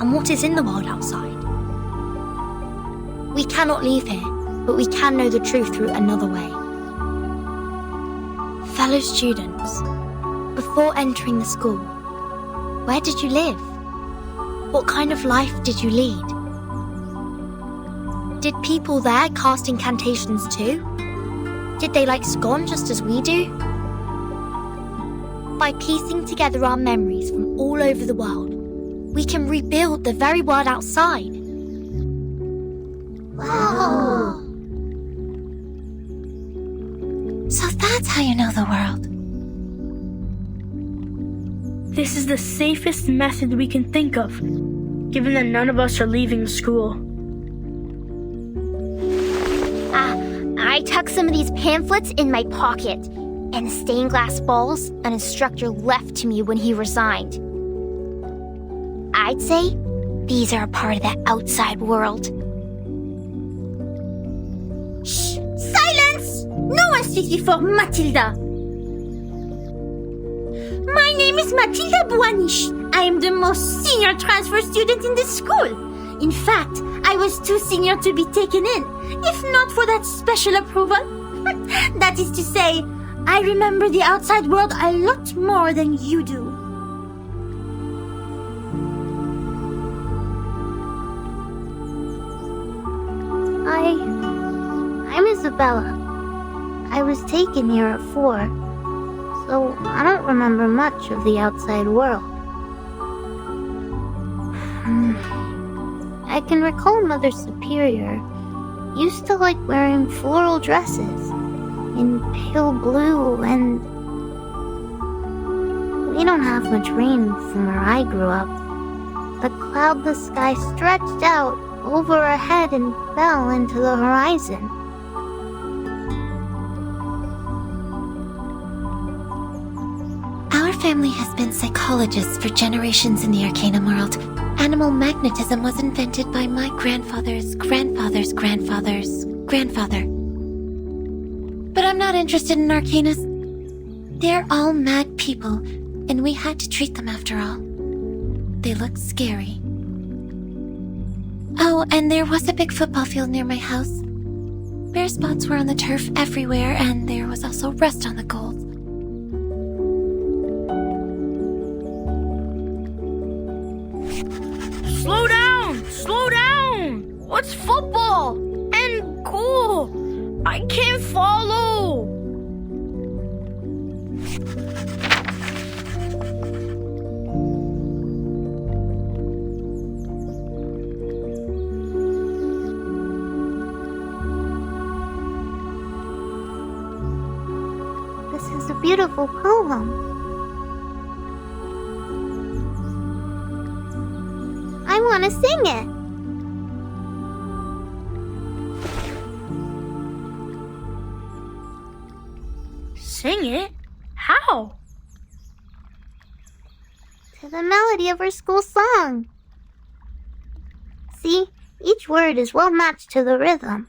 and what is in the world outside. We cannot leave here, but we can know the truth through another way. Fellow students, before entering the school, where did you live? What kind of life did you lead? Did people there cast incantations too? Did they like scone just as we do? By piecing together our memories from all over the world, we can rebuild the very world outside. Wow! So that's how you know the world. This is the safest method we can think of, given that none of us are leaving school. I tucked some of these pamphlets in my pocket, and the stained glass balls an instructor left to me when he resigned. I'd say these are a part of the outside world. Shh! Silence! No one speaks before Matilda! My name is Matilda Buanish. I am the most senior transfer student in this school. In fact, I was too senior to be taken in, if not for that special approval. That is to say, I remember the outside world a lot more than you do. I'm Isabella. I was taken here at 4, so I don't remember much of the outside world. I can recall Mother Superior used to like wearing floral dresses in pale blue, and we don't have much rain from where I grew up. The cloudless sky stretched out over our head and fell into the horizon. Our family has been psychologists for generations in the Arcanum world. Animal magnetism was invented by my grandfather's grandfather's grandfather's grandfather. But I'm not interested in Arcanus. They're all mad people, and we had to treat them after all. They look scary. Oh, and there was a big football field near my house. Bare spots were on the turf everywhere, and there was also rust on the gold. Slow down! Slow down! What's football? And cool! I can't follow! This is a beautiful poem. I want to sing it. Sing it? How? To the melody of our school song. See, each word is well matched to the rhythm.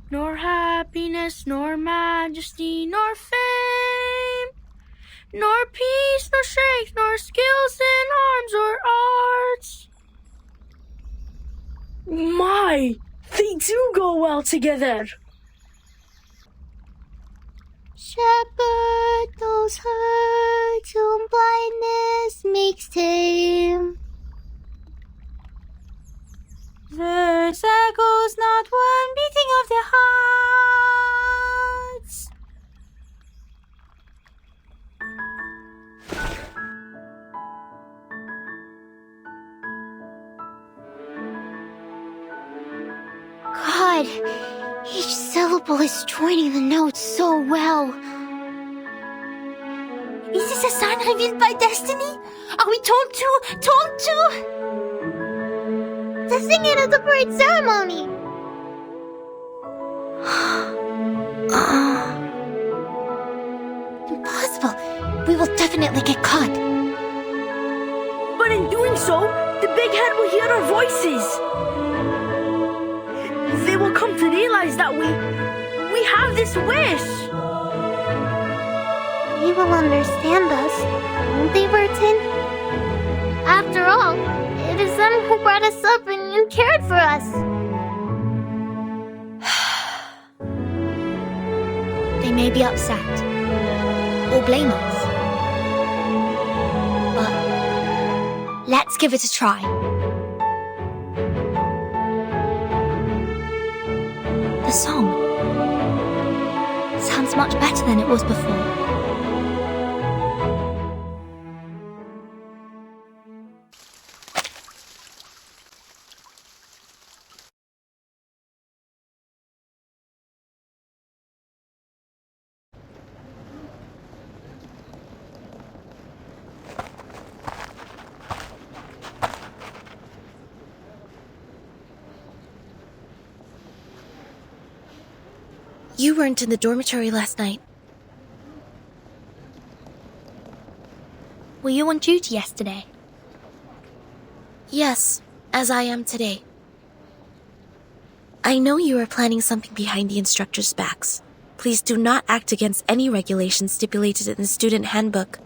Nor happiness, nor majesty, nor fame, nor peace, nor strength, nor skills in arms or arts. My, they do go well together. Shepherd those herds whom blindness makes tame. Verse echoes not one beating of their hearts. God, each syllable is joining the notes so well. Is this a sign revealed by destiny? Are we told to sing it at the parade ceremony? Impossible. We will definitely get caught. But in doing so, the big head will hear our voices. They will come to realize that we have this wish. They will understand us, won't they, Burton? After all, it is them who brought us up and cared for us. They may be upset or blame us, but let's give it a try. The song sounds much better than it was before. You weren't in the dormitory last night. Were you on duty yesterday? Yes, as I am today. I know you are planning something behind the instructors' backs. Please do not act against any regulations stipulated in the student handbook.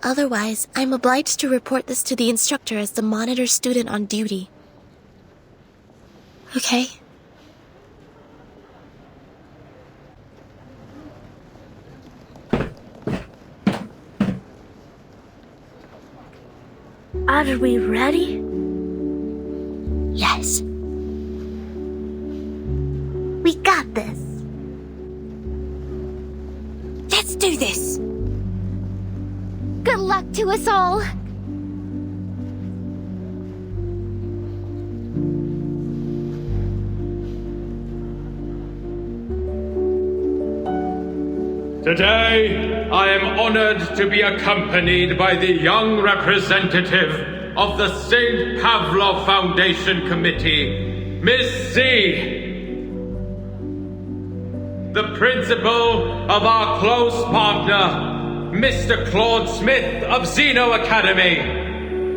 Otherwise, I'm obliged to report this to the instructor as the monitor student on duty. Okay? Are we ready? Yes. We got this. Let's do this! Good luck to us all. Today, I am honored to be accompanied by the young representative of the St. Pavlov Foundation Committee, Miss C. The principal of our close partner, Mr. Claude Smith of Zeno Academy,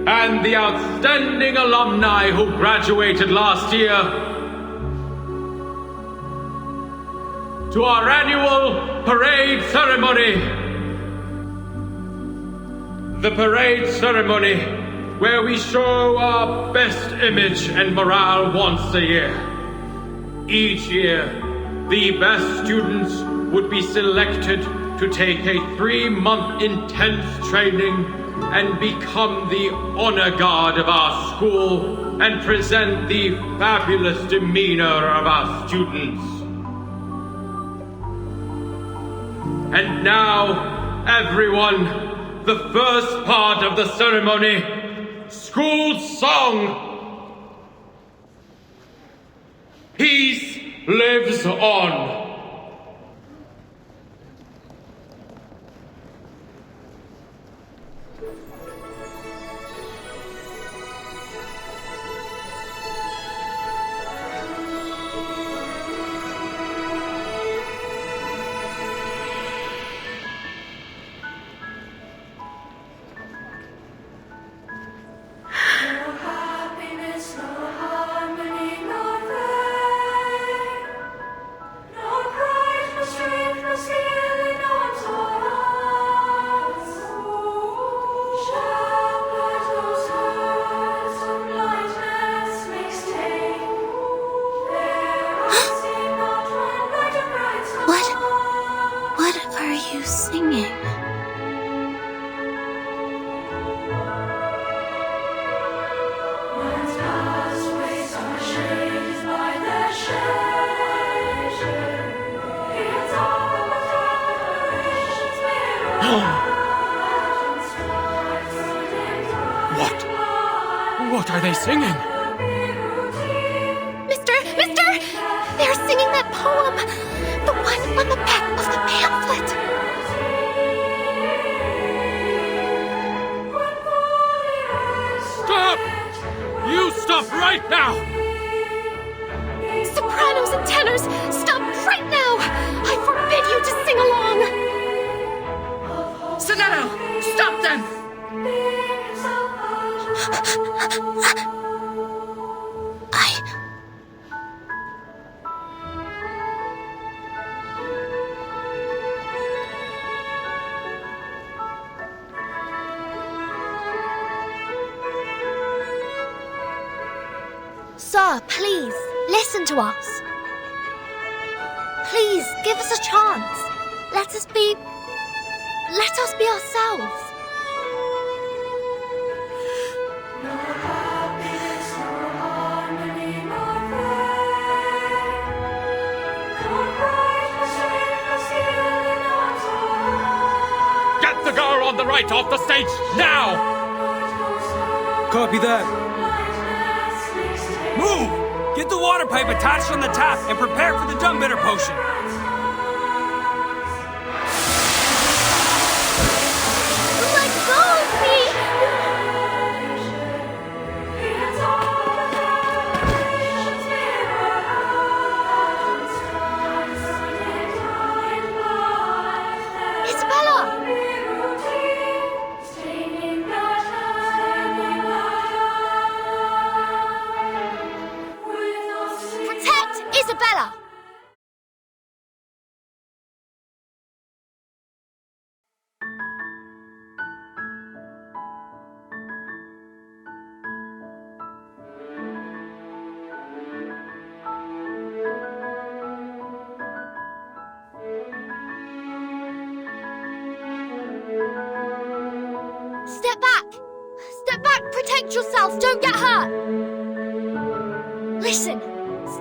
and the outstanding alumni who graduated last year, to our annual parade ceremony. The parade ceremony, where we show our best image and morale once a year. Each year, the best students would be selected to take a 3-month intense training and become the honor guard of our school and present the fabulous demeanor of our students. And now, everyone, the first part of the ceremony, school song. Peace lives on. What are they singing? Mister! They're singing that poem! The one on the back of the pamphlet! Stop! You stop right now! Sopranos and tenors, stop right now! I forbid you to sing along! Sonetto, stop them! Sir, please, listen to us. Please, give us a chance. Let us be ourselves. Get the girl on the right off the stage, now! Copy that. Move! Get the water pipe attached on the tap and prepare for the dumb bitter potion. Let go of me! Isabella! Protect Isabella! Step back! Step back! Protect yourself! Don't get hurt! Listen!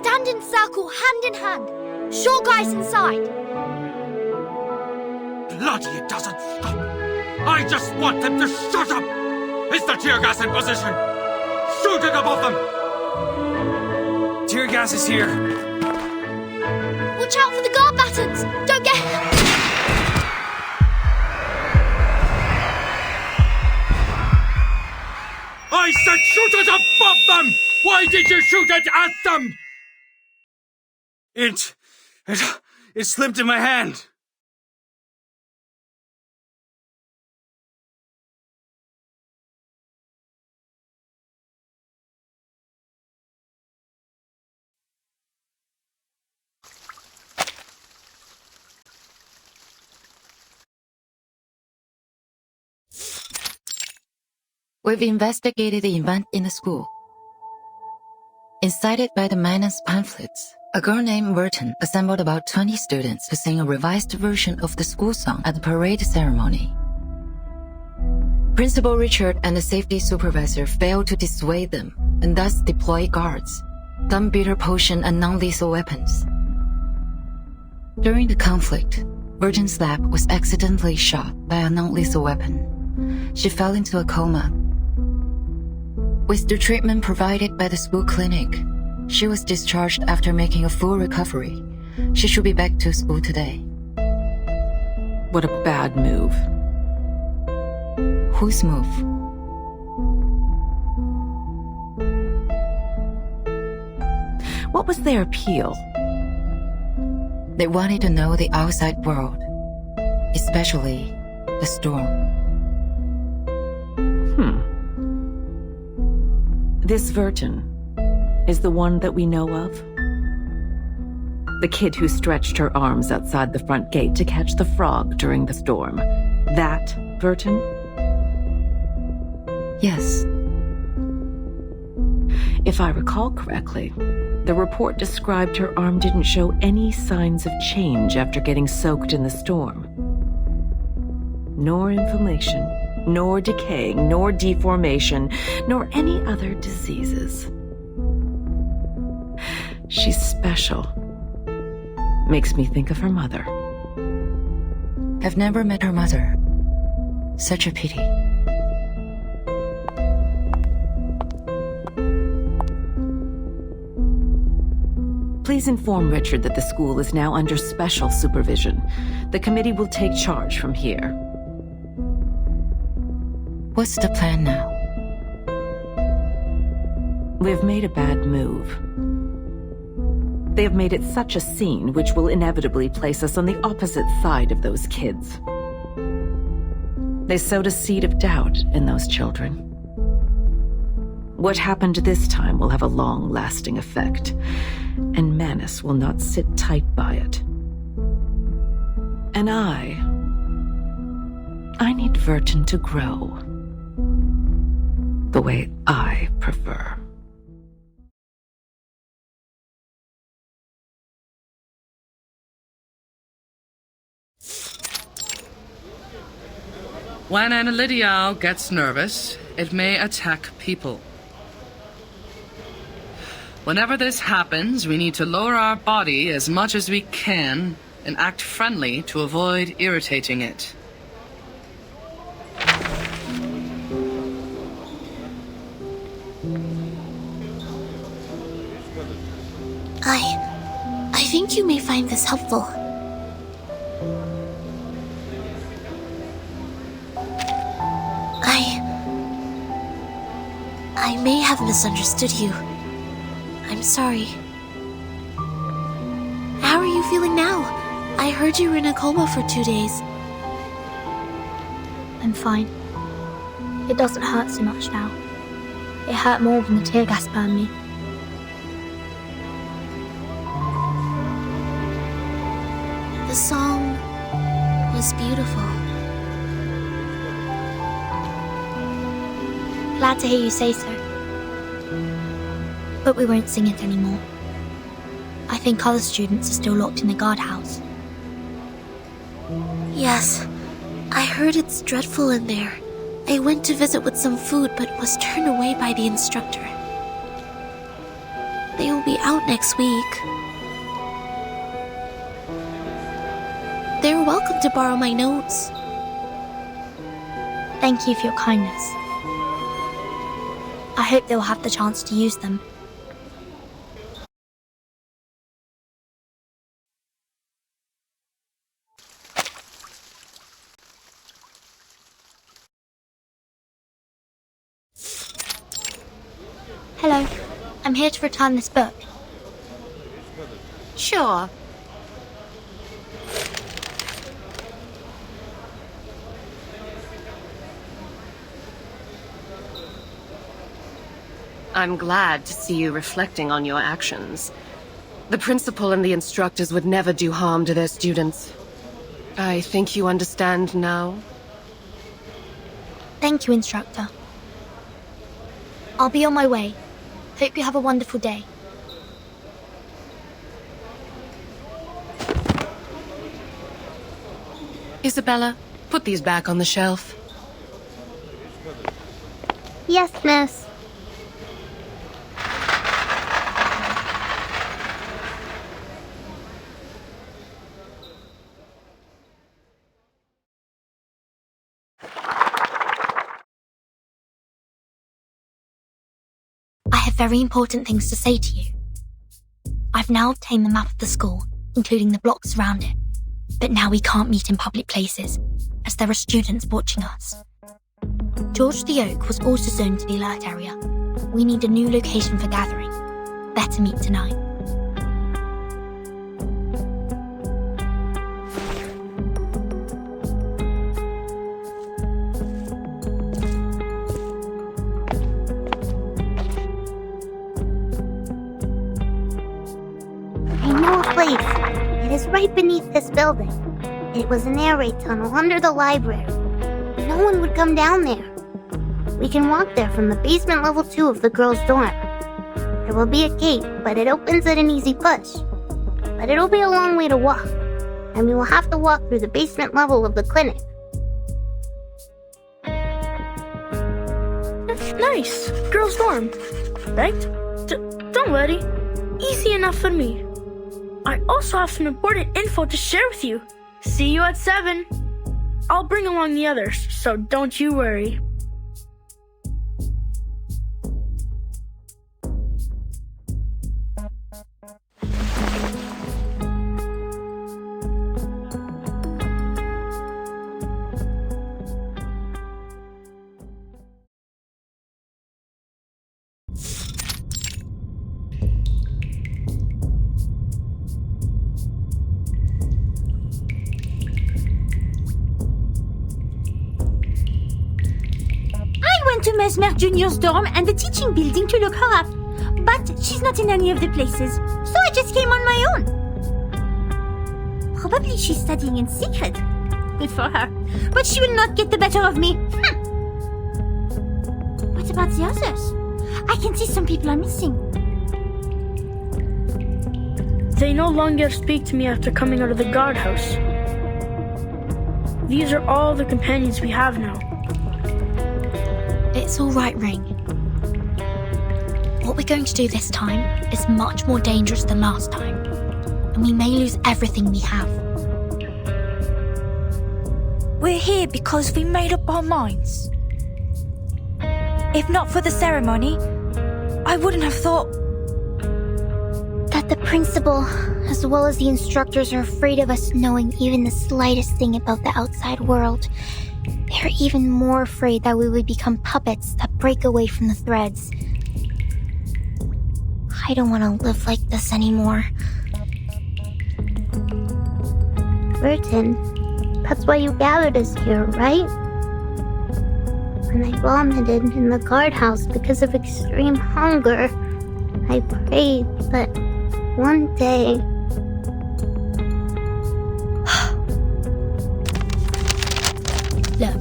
Stand in circle, hand in hand. Short guys inside. Bloody, it doesn't stop. I just want them to shut up. Is the tear gas in position? Shoot it above them. Tear gas is here. Watch out for the guard battens! Don't get... I said shoot it above them! Why did you shoot it at them? It slipped in my hand. We've investigated the event in the school. Incited by the menace pamphlets, a girl named Burton assembled about 20 students to sing a revised version of the school song at the parade ceremony. Principal Richard and the safety supervisor failed to dissuade them and thus deployed guards, gun bitter potion and non-lethal weapons. During the conflict, Burton's lab was accidentally shot by a non-lethal weapon. She fell into a coma. With the treatment provided by the school clinic, she was discharged after making a full recovery. She should be back to school today. What a bad move. Whose move? What was their appeal? They wanted to know the outside world, especially the storm. This Verton is the one that we know of? The kid who stretched her arms outside the front gate to catch the frog during the storm. That Verton? Yes. If I recall correctly, the report described her arm didn't show any signs of change after getting soaked in the storm. Nor inflammation, nor decaying, nor deformation, nor any other diseases. She's special. Makes me think of her mother. I've never met her mother. Such a pity. Please inform Richard that the school is now under special supervision. The committee will take charge from here. What's the plan now? We've made a bad move. They have made it such a scene which will inevitably place us on the opposite side of those kids. They sowed a seed of doubt in those children. What happened this time will have a long-lasting effect, and Manus will not sit tight by it. And I need Verton to grow the way I prefer. When an Elidial gets nervous, it may attack people. Whenever this happens, we need to lower our body as much as we can and act friendly to avoid irritating it. I think you may find this helpful. I may have misunderstood you. I'm sorry. How are you feeling now? I heard you were in a coma for 2 days. I'm fine. It doesn't hurt so much now. It hurt more when the tear gas burned me. The song was beautiful. Glad to hear you say so. But we won't sing it anymore. I think other students are still locked in the guardhouse. Yes, I heard it's dreadful in there. I went to visit with some food but was turned away by the instructor. They will be out next week. They're welcome to borrow my notes. Thank you for your kindness. I hope they'll have the chance to use them. Hello, I'm here to return this book. Sure. I'm glad to see you reflecting on your actions. The principal and the instructors would never do harm to their students. I think you understand now. Thank you, instructor. I'll be on my way. Hope you have a wonderful day. Isabella, put these back on the shelf. Yes, miss. I have very important things to say to you. I've now obtained the map of the school, including the blocks around it. But now we can't meet in public places, as there are students watching us. George the Oak was also zoned to the alert area. We need a new location for gathering. Better meet tonight. I know a place. It is right beneath this building. It was an air raid tunnel under the library. No one would come down there. We can walk there from the basement level 2 of the girls' dorm. There will be a gate, but it opens at an easy push. But it'll be a long way to walk, and we will have to walk through the basement level of the clinic. Nice. Girls' dorm. Right? Don't worry. Easy enough for me. I also have some important info to share with you. See you at 7. I'll bring along the others, so don't you worry. To Mesmer Jr.'s dorm and the teaching building to look her up. But she's not in any of the places, so I just came on my own. Probably she's studying in secret. Good for her. But she will not get the better of me. What about the others? I can see some people are missing. They no longer speak to me after coming out of the guardhouse. These are all the companions we have now. It's all right, Ring. What we're going to do this time is much more dangerous than last time, and we may lose everything we have. We're here because we made up our minds. If not for the ceremony, I wouldn't have thought... That the principal, as well as the instructors, are afraid of us knowing even the slightest thing about the outside world. They're even more afraid that we would become puppets that break away from the threads. I don't want to live like this anymore. Burton, that's why you gathered us here, right? When I vomited in the guardhouse because of extreme hunger, I prayed that one day... Look,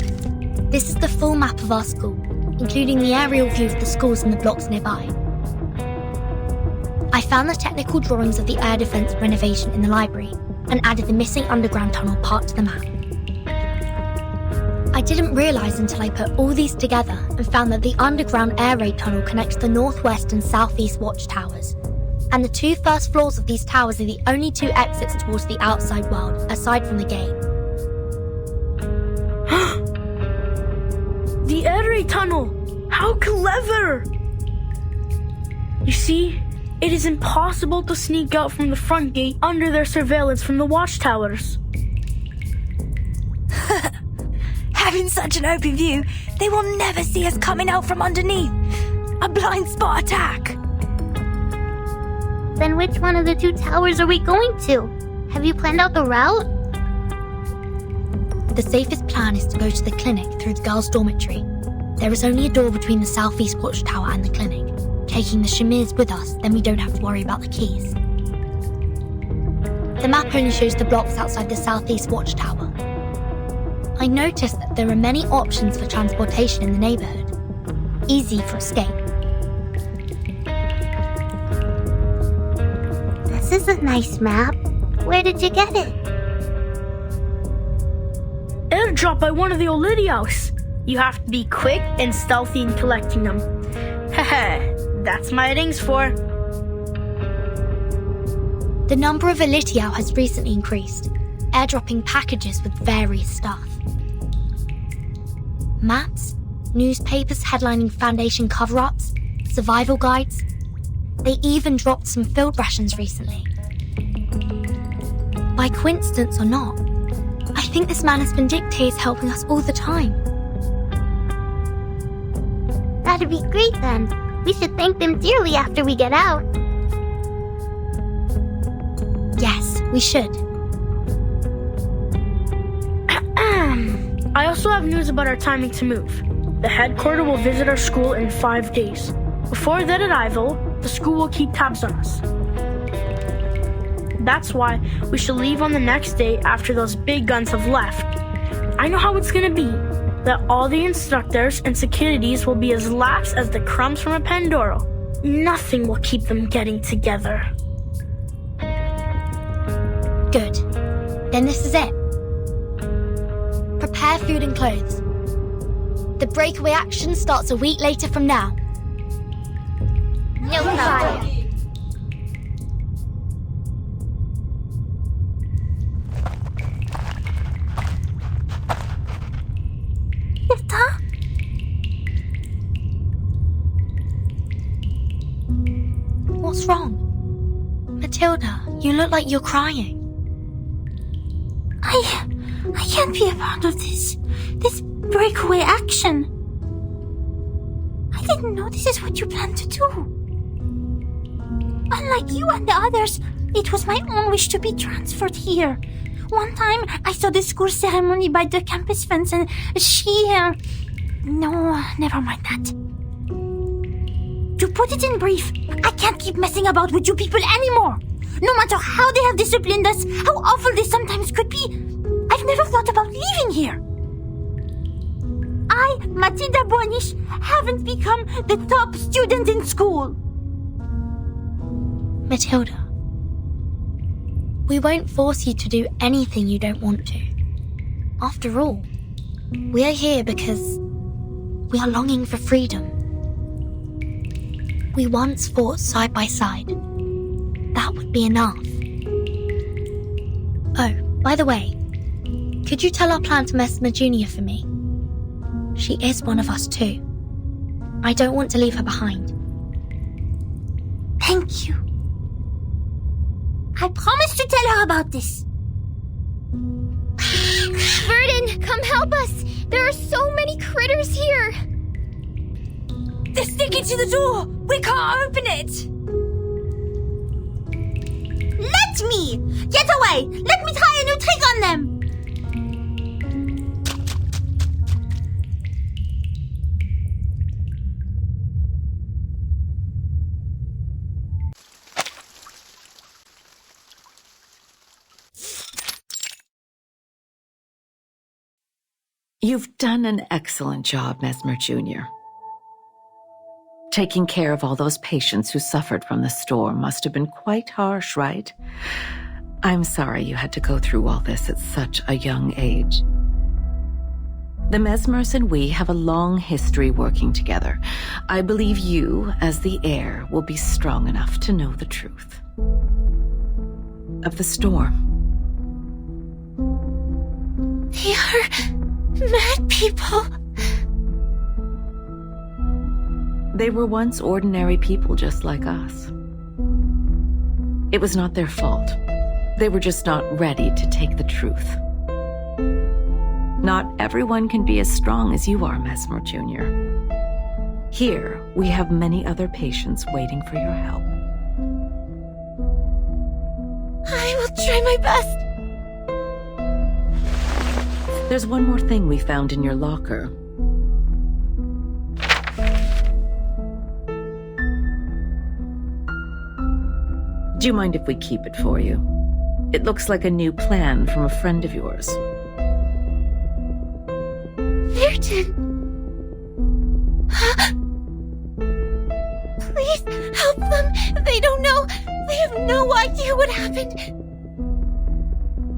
this is the full map of our school, including the aerial view of the schools and the blocks nearby. I found the technical drawings of the air defense renovation in the library and added the missing underground tunnel part to the map. I didn't realise until I put all these together and found that the underground air raid tunnel connects the northwest and southeast watchtowers, and the 2 first floors of these towers are the only 2 exits towards the outside world, aside from the gate. The air raid tunnel! How clever! You see, it is impossible to sneak out from the front gate under their surveillance from the watchtowers. Having such an open view, they will never see us coming out from underneath. A blind spot attack. Then which one of the 2 towers are we going to? Have you planned out the route? The safest plan is to go to the clinic through the girls' dormitory. There is only a door between the southeast watchtower and the clinic. Taking the chemises with us, then we don't have to worry about the keys. The map only shows the blocks outside the southeast watchtower. I noticed that there are many options for transportation in the neighborhood. Easy for escape, This is a nice map. Where did you get it? Airdrop by one of the Olidios. You have to be quick and stealthy in collecting them. Haha, that's my rings for. The number of Elitio has recently increased, airdropping packages with various stuff. Maps, newspapers headlining Foundation cover-ups, survival guides. They even dropped some field rations recently. By coincidence or not, I think this man has been dictates helping us all the time. That'd be great then. We should thank them dearly after we get out. Yes, we should. I also have news about our timing to move. The headquarters will visit our school in 5 days. Before that arrival, the school will keep tabs on us. That's why we should leave on the next day after those big guns have left. I know how it's gonna be. That all the instructors and securities will be as lax as the crumbs from a Pandoro. Nothing will keep them getting together. Good. Then this is it. Prepare food and clothes. The breakaway action starts a week later from now. No problem. What's wrong? Matilda, you look like you're crying. I can't be a part of this breakaway action. I didn't know this is what you planned to do. Unlike you and the others, it was my own wish to be transferred here. One time, I saw the school ceremony by the campus fence and No, never mind that. To put it in brief, I can't keep messing about with you people anymore. No matter how they have disciplined us, how awful they sometimes could be, I've never thought about leaving here. I, Matilda Bornish, haven't become the top student in school. Matilda, we won't force you to do anything you don't want to. After all, we are here because we are longing for freedom. We once fought side by side. That would be enough. Oh, by the way, could you tell our plan to Mesmer Jr. for me? She is one of us too. I don't want to leave her behind. Thank you. I promise to tell her about this. Verdun, come help us! There are so many critters here! They're sticking to the door! We can't open it! Let me! Get away! Let me try a new trick on them! You've done an excellent job, Mesmer Jr. Taking care of all those patients who suffered from the storm must have been quite harsh, right? I'm sorry you had to go through all this at such a young age. The Mesmers and we have a long history working together. I believe you, as the heir, will be strong enough to know the truth of the storm. They are mad people. They were once ordinary people just like us. It was not their fault. They were just not ready to take the truth. Not everyone can be as strong as you are, Mesmer Jr. Here, we have many other patients waiting for your help. I will try my best. There's one more thing we found in your locker. Do you mind if we keep it for you? It looks like a new plan from a friend of yours. Verdun! Please help them! They don't know! They have no idea what happened.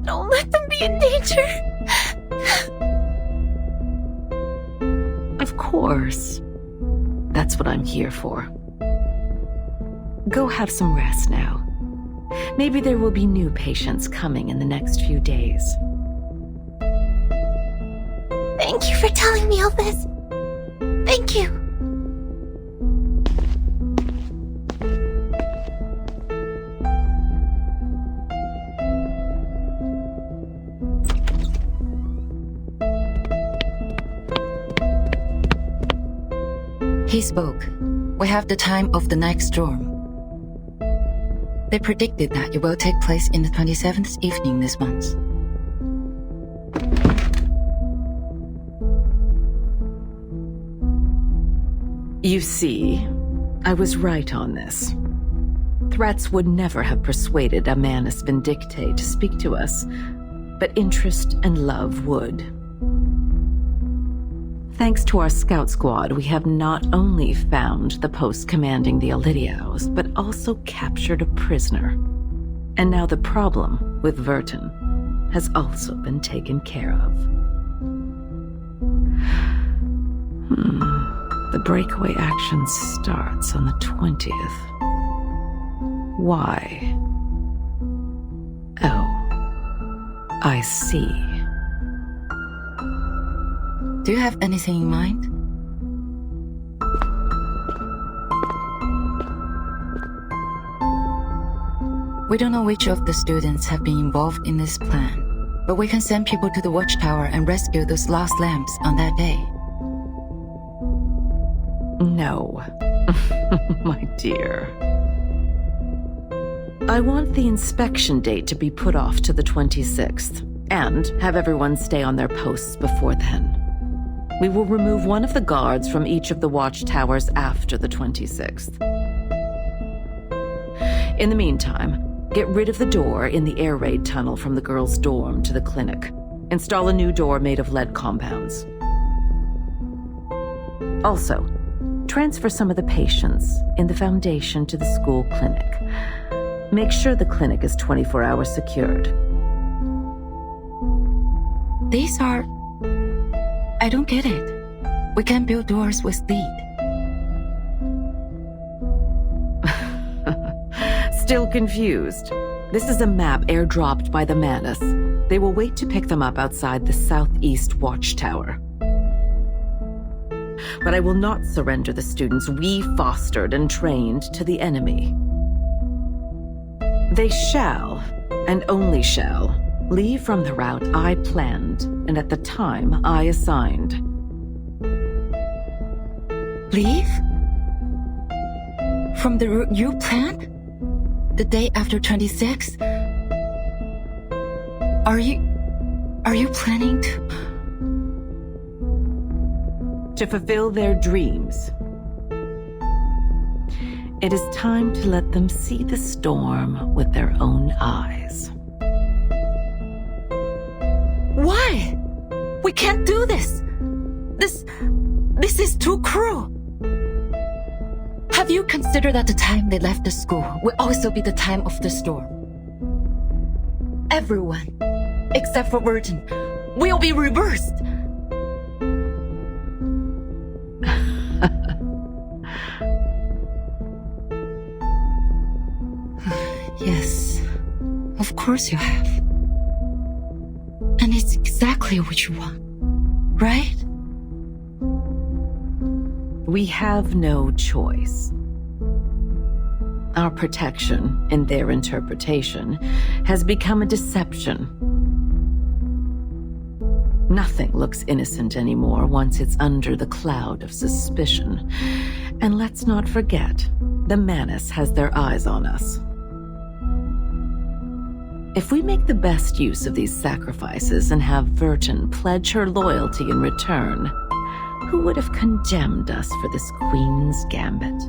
Don't let them be in danger. Of course. That's what I'm here for. Go have some rest now. Maybe there will be new patients coming in the next few days. Thank you for telling me all this. Thank you. He spoke. We have the time of the next storm. They predicted that it will take place in the 27th evening this month. You see, I was right on this. Threats would never have persuaded Manus Vindicte to speak to us, but interest and love would. Thanks to our scout squad, we have not only found the post commanding the Elidiaos, but also captured a prisoner. And now the problem with Verton has also been taken care of. The breakaway action starts on the 20th. Why? Oh, I see. Do you have anything in mind? We don't know which of the students have been involved in this plan, but we can send people to the watchtower and rescue those lost lamps on that day. No, my dear. I want the inspection date to be put off to the 26th, and have everyone stay on their posts before then. We will remove one of the guards from each of the watchtowers after the 26th. In the meantime, get rid of the door in the air raid tunnel from the girls' dorm to the clinic. Install a new door made of lead compounds. Also, transfer some of the patients in the Foundation to the school clinic. Make sure the clinic is 24 hours secured. These are... I don't get it. We can build doors with speed. Still confused? This is a map airdropped by the Manus. They will wait to pick them up outside the southeast watchtower. But I will not surrender the students we fostered and trained to the enemy. They shall, and only shall, leave from the route I planned and at the time I assigned. Leave? From the route you planned? The day after 26? Are you planning to... To fulfill their dreams. It is time to let them see the storm with their own eyes. Why? We can't do this. This is too cruel. Have you considered that the time they left the school will also be the time of the storm? Everyone, except for Verton, will be reversed. Yes, of course you have. And it's exactly what you want, right? We have no choice. Our protection, in their interpretation, has become a deception. Nothing looks innocent anymore once it's under the cloud of suspicion. And let's not forget, the Manus has their eyes on us. If we make the best use of these sacrifices and have Verton pledge her loyalty in return, who would have condemned us for this Queen's Gambit?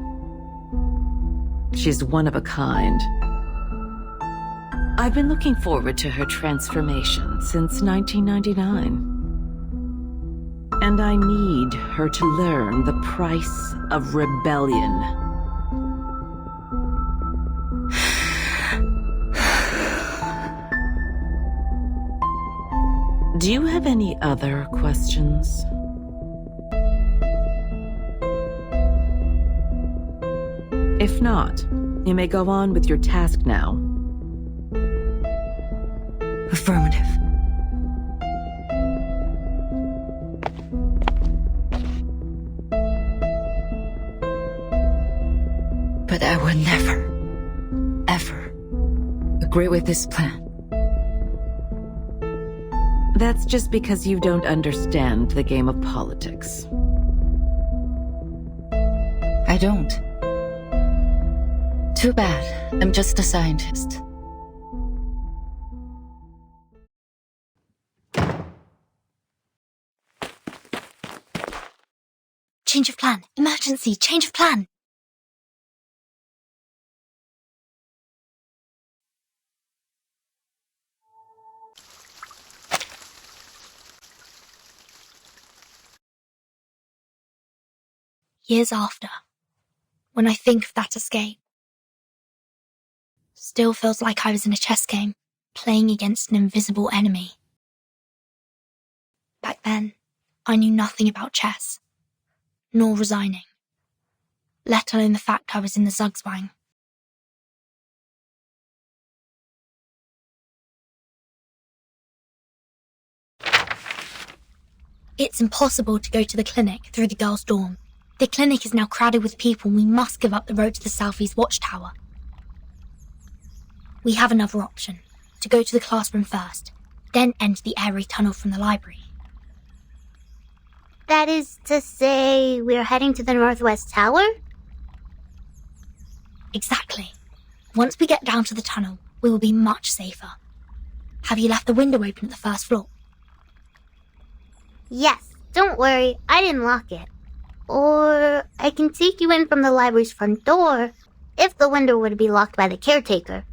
She's one of a kind. I've been looking forward to her transformation since 1999. And I need her to learn the price of rebellion. Do you have any other questions? If not, you may go on with your task now. Affirmative. But I will never, ever agree with this plan. That's just because you don't understand the game of politics. I don't. Too bad. I'm just a scientist. Change of plan. Emergency. Change of plan. Years after, when I think of that escape, still feels like I was in a chess game, playing against an invisible enemy. Back then, I knew nothing about chess, nor resigning, let alone the fact I was in the Zugzwang. It's impossible to go to the clinic through the girls' dorm. The clinic is now crowded with people and we must give up the road to the southeast watchtower. We have another option, to go to the classroom first, then enter the airy tunnel from the library. That is to say, we're heading to the northwest tower? Exactly. Once we get down to the tunnel, we will be much safer. Have you left the window open at the first floor? Yes, don't worry, I didn't lock it. Or I can take you in from the library's front door, if the window were to be locked by the caretaker.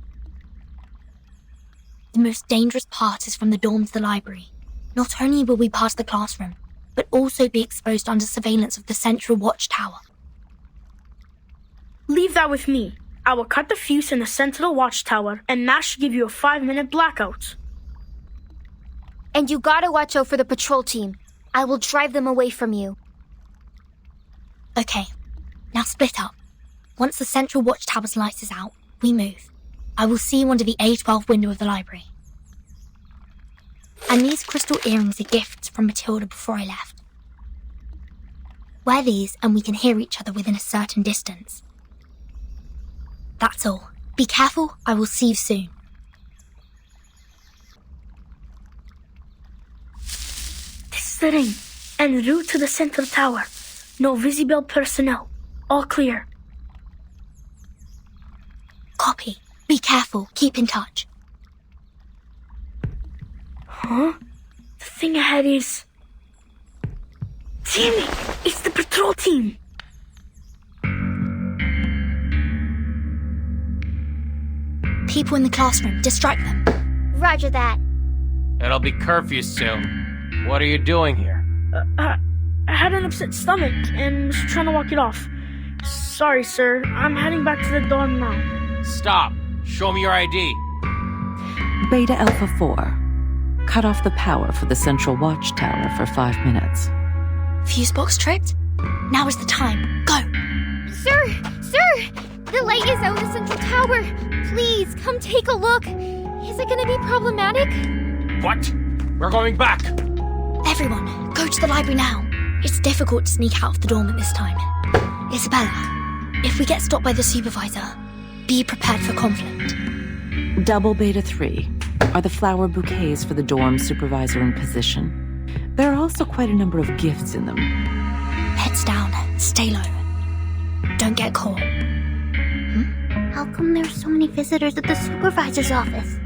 The most dangerous part is from the dorm to the library. Not only will we pass the classroom, but also be exposed under surveillance of the central watchtower. Leave that with me. I will cut the fuse in the central watchtower, and that should give you a 5-minute blackout. And you gotta watch out for the patrol team. I will drive them away from you. Okay, now split up. Once the central watchtower's lights is out, we move. I will see you under the A12 window of the library. And these crystal earrings are gifts from Matilda before I left. Wear these and we can hear each other within a certain distance. That's all. Be careful, I will see you soon. This is the ring, en route to the central tower. No visible personnel. All clear. Copy. Be careful. Keep in touch. Huh? The thing ahead is... Damn it! It's the patrol team! People in the classroom. Distract them. Roger that. It'll be curfew soon. What are you doing here? I had an upset stomach and was trying to walk it off. Sorry, sir. I'm heading back to the dorm now. Stop. Show me your ID. Beta Alpha 4. Cut off the power for the central watchtower for 5 minutes. Fuse box tripped? Now is the time. Go! Sir! The light is out in the central tower. Please, come take a look. Is it gonna be problematic? What? We're going back. Everyone, go to the library now. It's difficult to sneak out of the dorm at this time. Isabella, if we get stopped by the supervisor, be prepared for conflict. Double Beta 3 are the flower bouquets for the dorm supervisor in position. There are also quite a number of gifts in them. Heads down, stay low. Don't get caught. How come there's so many visitors at the supervisor's office?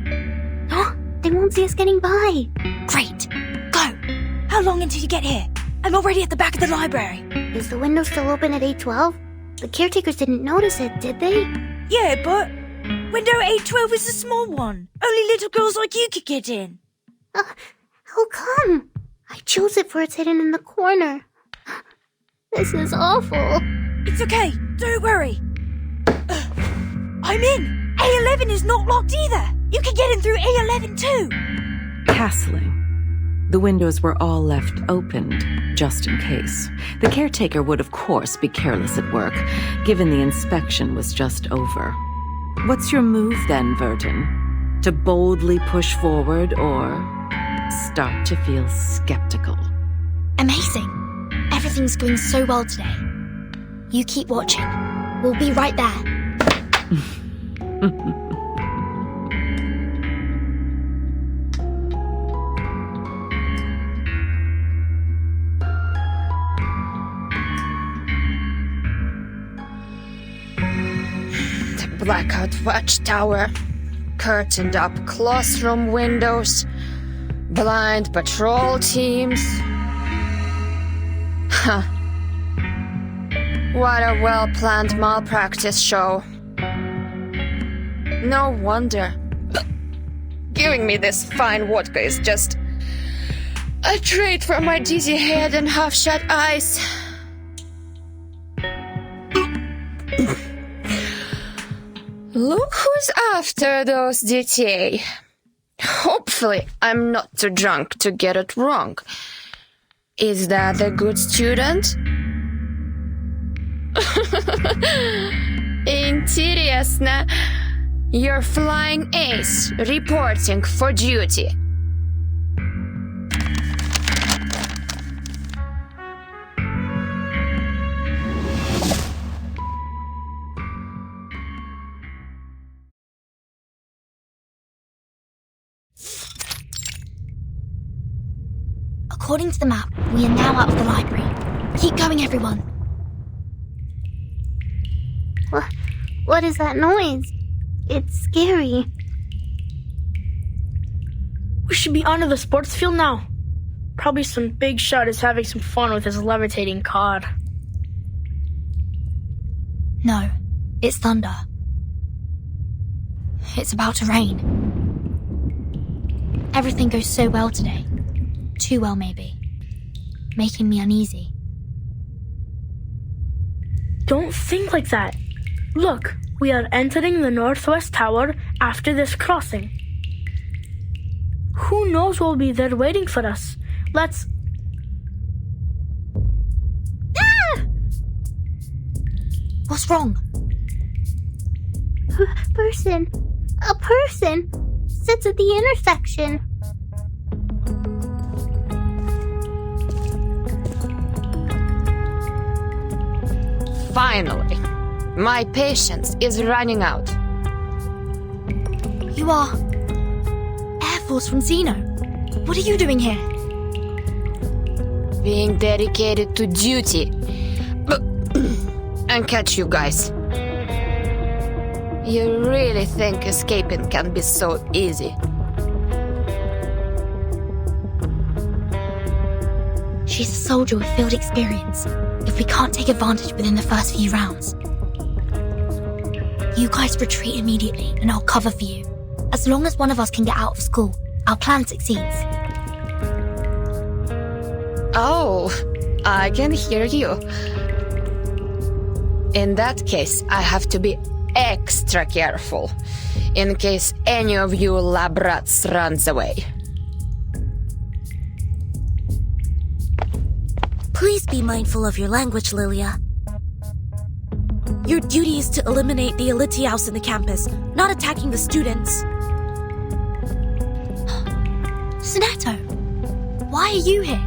They won't see us getting by. Great. Go. How long until you get here? I'm already at the back of the library. Is the window still open at A12? The caretakers didn't notice it, did they? Yeah, but window A12 is a small one. Only little girls like you could get in. How come? I chose it for it's hidden in the corner. This is awful. It's okay. Don't worry. I'm in. A11 is not locked either. You can get in through A11 too. Castling. The windows were all left opened, just in case. The caretaker would, of course, be careless at work, given the inspection was just over. What's your move then, Verton? To boldly push forward or start to feel skeptical? Amazing. Everything's going so well today. You keep watching. We'll be right there. The blackout watchtower, curtained up classroom windows, blind patrol teams. Huh. What a well-planned malpractice show. No wonder. Giving me this fine vodka is just a treat for my dizzy head and half-shut eyes. Look who's after those DTA. Hopefully, I'm not too drunk to get it wrong. Is that a good student? Интересно. You're flying ace, reporting for duty. According to the map, we are now out of the library. Keep going, everyone. What is that noise? It's scary. We should be onto the sports field now. Probably some big shot is having some fun with his levitating cod. No, it's thunder. It's about to rain. Everything goes so well today. Too well, maybe. Making me uneasy. Don't think like that. Look, we are entering the northwest tower after this crossing. Who knows what will be there waiting for us? Let's... Ah! What's wrong? A person sits at the intersection. Finally, my patience is running out. You are... Air Force from Xeno. What are you doing here? Being dedicated to duty. And catch you guys. You really think escaping can be so easy? She's a soldier with field experience. If we can't take advantage within the first few rounds. You guys retreat immediately, and I'll cover for you. As long as one of us can get out of school, our plan succeeds. Oh, I can hear you. In that case, I have to be extra careful, in case any of you lab rats runs away. Please be mindful of your language, Lilia. Your duty is to eliminate the Elitiaus in the campus, not attacking the students. Sonetto, why are you here?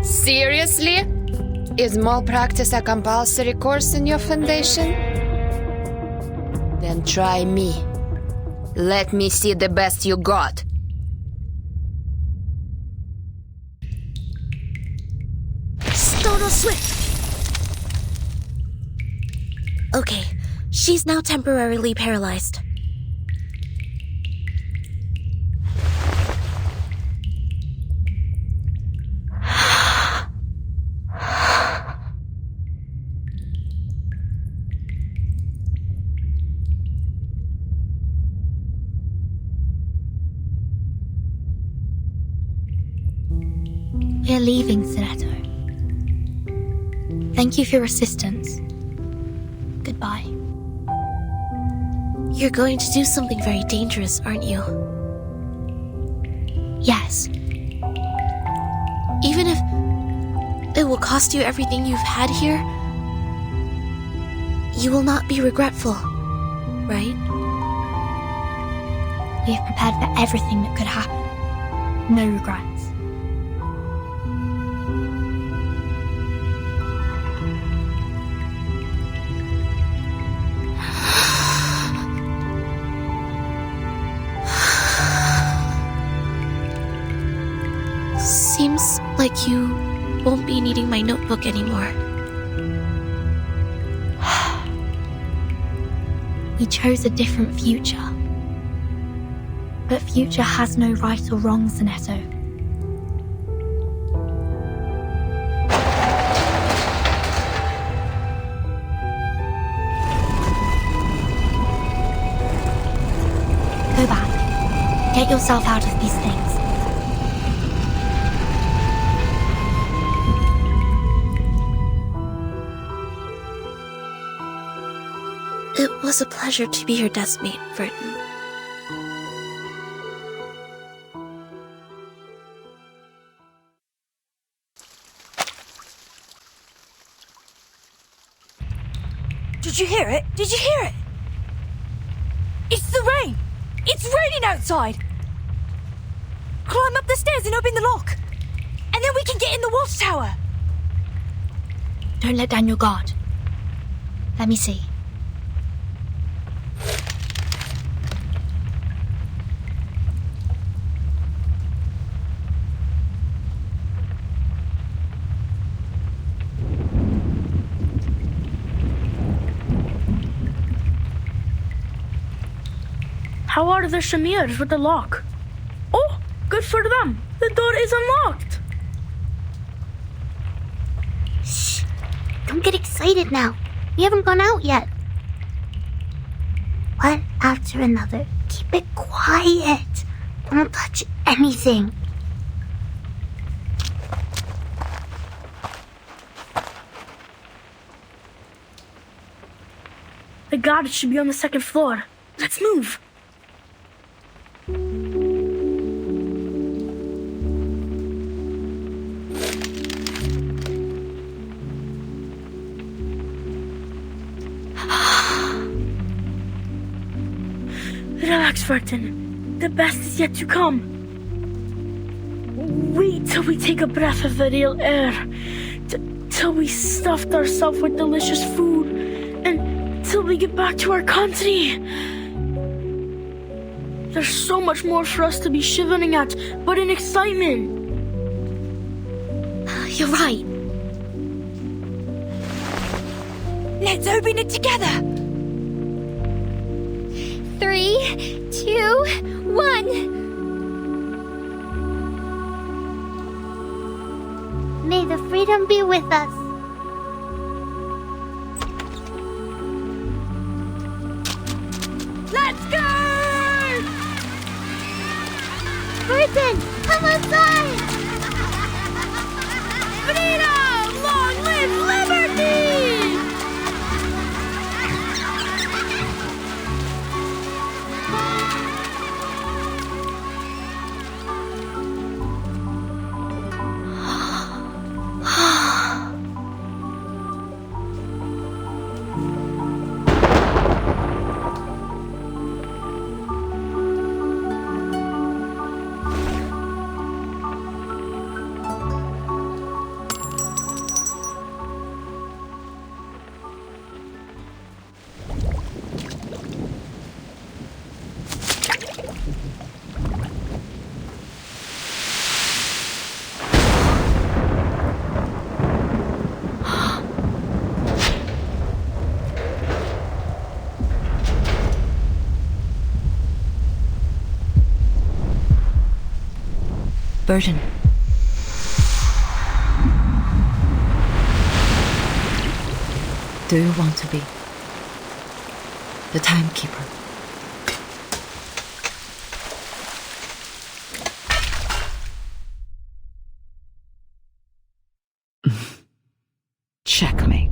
Seriously? Is malpractice a compulsory course in your foundation? Then try me. Let me see the best you got. Stono Swift! Okay, she's now temporarily paralyzed. We're leaving, Sonetto. Thank you for your assistance. Goodbye. You're going to do something very dangerous, aren't you? Yes. Even if it will cost you everything you've had here, you will not be regretful, right? We've prepared for everything that could happen. No regrets. Seems like you won't be needing my notebook anymore. We chose a different future. But future has no right or wrong, Zanetto. Go back. Get yourself out of these things. It was a pleasure to be your deskmate, Verton. Did you hear it? Did you hear it? It's the rain! It's raining outside! Climb up the stairs and open the lock! And then we can get in the watchtower! Don't let down your guard. Let me see. How are the Shamirs with the lock? Oh, good for them. The door is unlocked. Shh. Don't get excited now. We haven't gone out yet. One after another. Keep it quiet. Don't touch anything. The garage should be on the second floor. Let's move. Relax, Verton. The best is yet to come. Wait till we take a breath of the real air. Till we stuffed ourselves with delicious food. And till we get back to our country. There's so much more for us to be shivering at, but in excitement. You're right. Let's open it together! 3, 2, 1. May the freedom be with us. Let's go! Verton, come outside! Freedom! Long live liberty! Verton. Do you want to be the timekeeper? Checkmate.